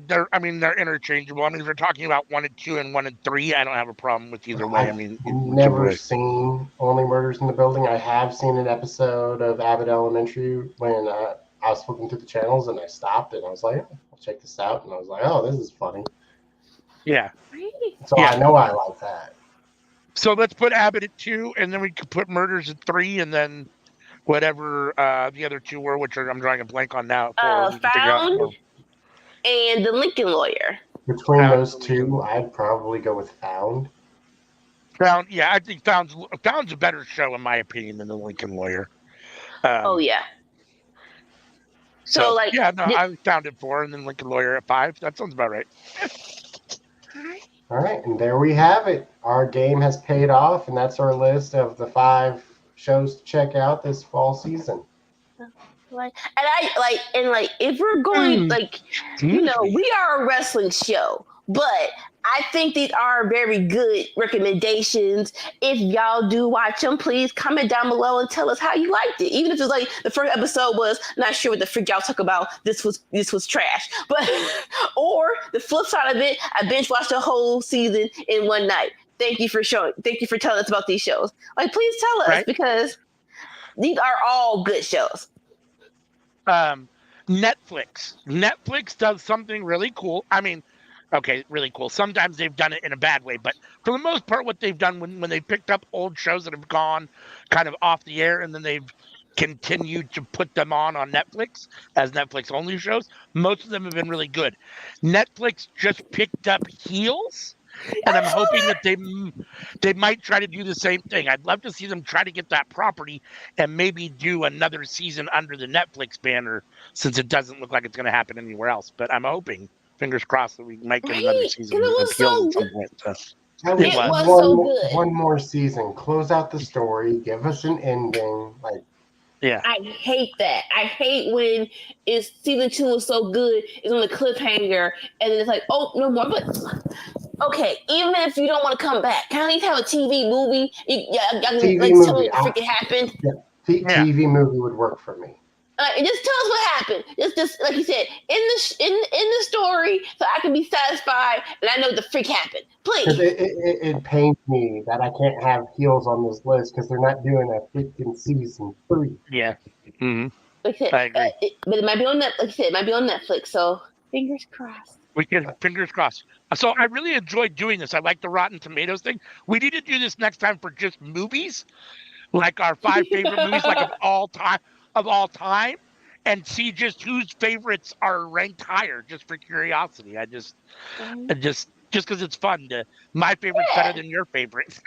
they're interchangeable. I mean, if we're talking about 1 and 2 and 1 and 3, I don't have a problem with either way. I mean, never seen Only Murders in the Building. I have seen an episode of Abbott Elementary when I was flipping through the channels and I stopped and I was like, I'll check this out. And I was like, oh, this is funny. Yeah. So I know I like that. So let's put Abbott at 2, and then we could put Murders at 3, and then whatever the other 2 were, which I'm drawing a blank on now. At 4, we can figure out. Found and The Lincoln Lawyer. Between those two, I'd probably go with Found. Found, yeah, I think Found's a better show in my opinion than The Lincoln Lawyer. Oh yeah. So like, yeah, no, I Found at 4, and then Lincoln Lawyer at 5. That sounds about right. All right, and there we have it. Our game has paid off, and that's our list of the 5 shows to check out this fall season. If we're going we are a wrestling show, but I think these are very good recommendations. If y'all do watch them, please comment down below and tell us how you liked it. Even if it's like the first episode was not sure what the freak y'all talk about. This was trash. But or the flip side of it, I binge watched the whole season in one night. Thank you for telling us about these shows. Like, please tell us, because these are all good shows. Netflix does something really cool. I mean, okay, really cool. Sometimes they've done it in a bad way, but for the most part, what they've done when they picked up old shows that have gone kind of off the air, and then they've continued to put them on Netflix as Netflix only shows, most of them have been really good. Netflix just picked up Heels, and I'm hoping that they might try to do the same thing. I'd love to see them try to get that property and maybe do another season under the Netflix banner, since it doesn't look like it's going to happen anywhere else. But I'm hoping, fingers crossed, that we might get another season of Heels at some point. It was so good. One more season. Close out the story. Give us an ending. Yeah. I hate that. I hate when season 2 is so good, it's on the cliffhanger, and then it's like, oh, no more. But okay, even if you don't want to come back, can I at least have a TV movie? Tell me what freaking happened. TV movie would work for me. Just tell us what happened. Just like you said, in the story, so I can be satisfied and I know the freak happened. Please. It pains me that I can't have Heels on this list because they're not doing a freaking season 3. Yeah. Mm-hmm. Like I agree. But it might be on Netflix. Like I said, it might be on Netflix. So fingers crossed. Fingers crossed. So I really enjoyed doing this. I like the Rotten Tomatoes thing. We need to do this next time for just movies, like our 5 favorite movies, like of all time, and see just whose favorites are ranked higher, just for curiosity. Just because it's fun. My favorite's better than your favorite.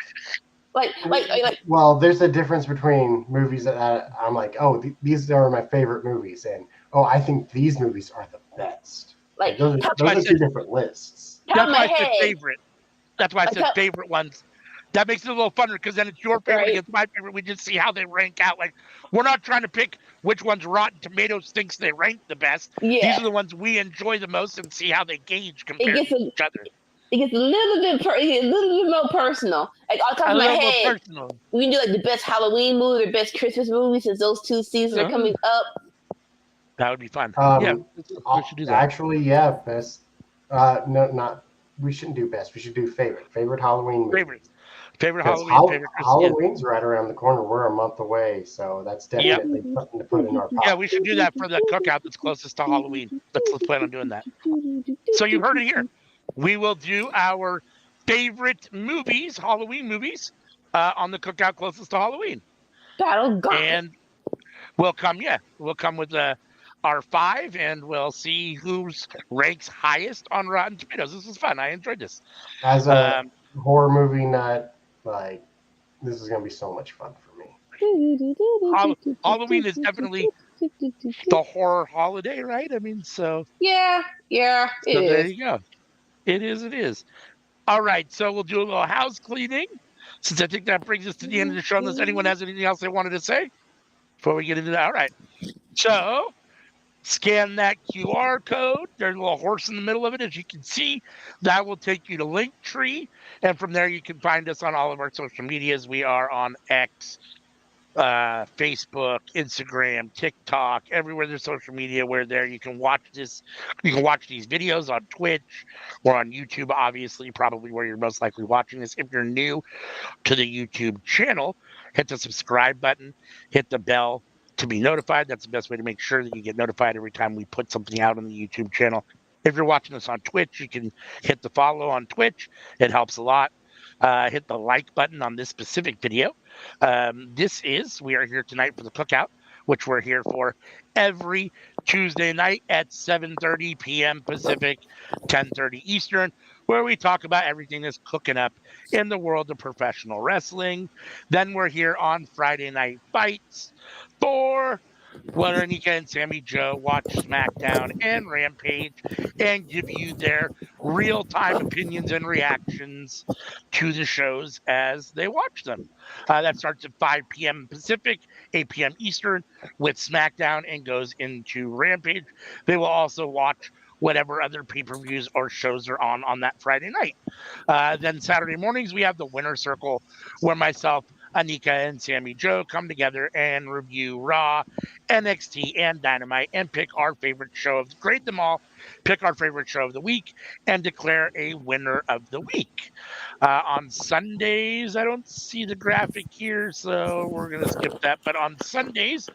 Well, there's a difference between movies that I'm like, oh, these are my favorite movies, and I think these movies are the best. Those are 2 different lists. That's why I said favorite. That's why I said favorite ones. That makes it a little funner, because then it's your favorite against my favorite. We just see how they rank out. Like, we're not trying to pick which ones Rotten Tomatoes thinks they rank the best. Yeah. These are the ones we enjoy the most, and see how they gauge compared to each other. It gets a little bit more personal. Like, off the top of my head, we can do like the best Halloween movie or best Christmas movie, since those 2 seasons are coming up. That would be fun. We should do that. Actually, yeah, best. We shouldn't do best. We should do favorite. Favorite Halloween movie. Favorite Halloween. Favorite Christmas. Halloween's right around the corner. We're a month away, so that's definitely something to put in our pocket. Yeah, we should do that for the cookout that's closest to Halloween. Let's plan on doing that. So you heard it here. We will do our favorite movies, Halloween movies, on the cookout closest to Halloween. And we'll come with our 5, and we'll see who's ranks highest on Rotten Tomatoes. This is fun. I enjoyed this. As a horror movie nut, this is going to be so much fun for me. Halloween is definitely the horror holiday, right? I mean, so. Yeah. There you go. It is. All right, so we'll do a little house cleaning, since I think that brings us to the end of the show, unless anyone has anything else they wanted to say before we get into that. All right. So scan that QR code. There's a little horse in the middle of it, as you can see. That will take you to Linktree, and from there you can find us on all of our social medias. We are on X, Facebook, Instagram, TikTok, everywhere there's social media. We're there. You can watch this. You can watch these videos on Twitch or on YouTube, obviously, probably where you're most likely watching this. If you're new to the YouTube channel, hit the subscribe button, hit the bell to be notified. That's the best way to make sure that you get notified every time we put something out on the YouTube channel. If you're watching this on Twitch, you can hit the follow on Twitch. It helps a lot. hit the like button on this specific video. We are here tonight for the Cookout, which we're here for every Tuesday night at 7:30 p.m. Pacific, 10:30 Eastern, where we talk about everything that's cooking up in the world of professional wrestling. Then we're here on Friday Night Fights for where Anika and Sammy Joe watch SmackDown and Rampage and give you their real-time opinions and reactions to the shows as they watch them. That starts at 5 p.m. Pacific, 8 p.m. Eastern with SmackDown and goes into Rampage. They will also watch whatever other pay-per-views or shows are on that Friday night. Then Saturday mornings, we have the Winner Circle where myself, Anika, and Sammy Joe come together and review Raw, NXT, and Dynamite and pick our favorite show of grade them all, pick our favorite show of the week, and declare a winner of the week. On Sundays, I don't see the graphic here, so we're going to skip that. But on Sundays,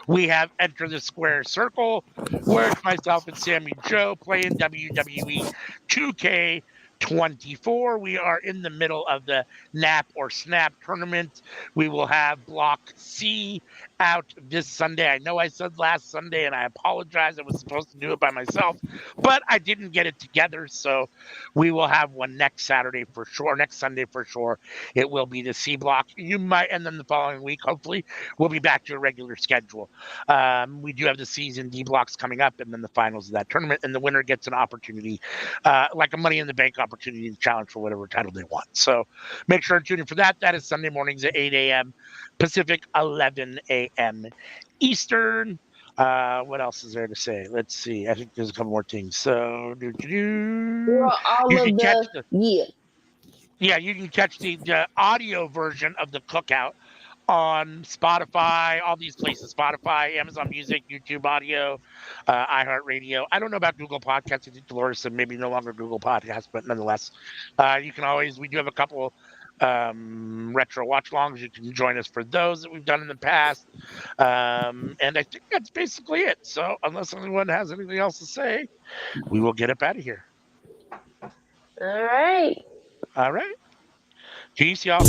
we have Enter the Square Circle, where it's myself and Sammy Joe playing WWE 2K24. We are in the middle of the Nap or Snap tournament. We will have Block C out this Sunday. I know I said last Sunday, and I apologize. I was supposed to do it by myself, but I didn't get it together. So we will have one next Saturday for sure, next Sunday for sure. It will be the C block. You might, and then the following week, hopefully, we'll be back to a regular schedule. We do have the season D blocks coming up, and then the finals of that tournament, and the winner gets an opportunity, like a Money in the Bank opportunity to challenge for whatever title they want. So make sure to tune in for that. That is Sunday mornings at 8 a.m. Pacific, 11 a.m. Eastern. What else is there to say? Let's see. I think there's a couple more things. So, Well, all you of can catch the yeah. yeah, you can catch the audio version of the Cookout on Spotify, all these places, Spotify, Amazon Music, YouTube Audio, iHeartRadio. I don't know about Google Podcasts. I think Dolores said maybe no longer Google Podcasts, but nonetheless, you can always, we do have a couple retro watch longs. You can join us for those that we've done in the past. And I think that's basically it. So unless anyone has anything else to say, we will get up out of here. All right. All right. Peace, y'all.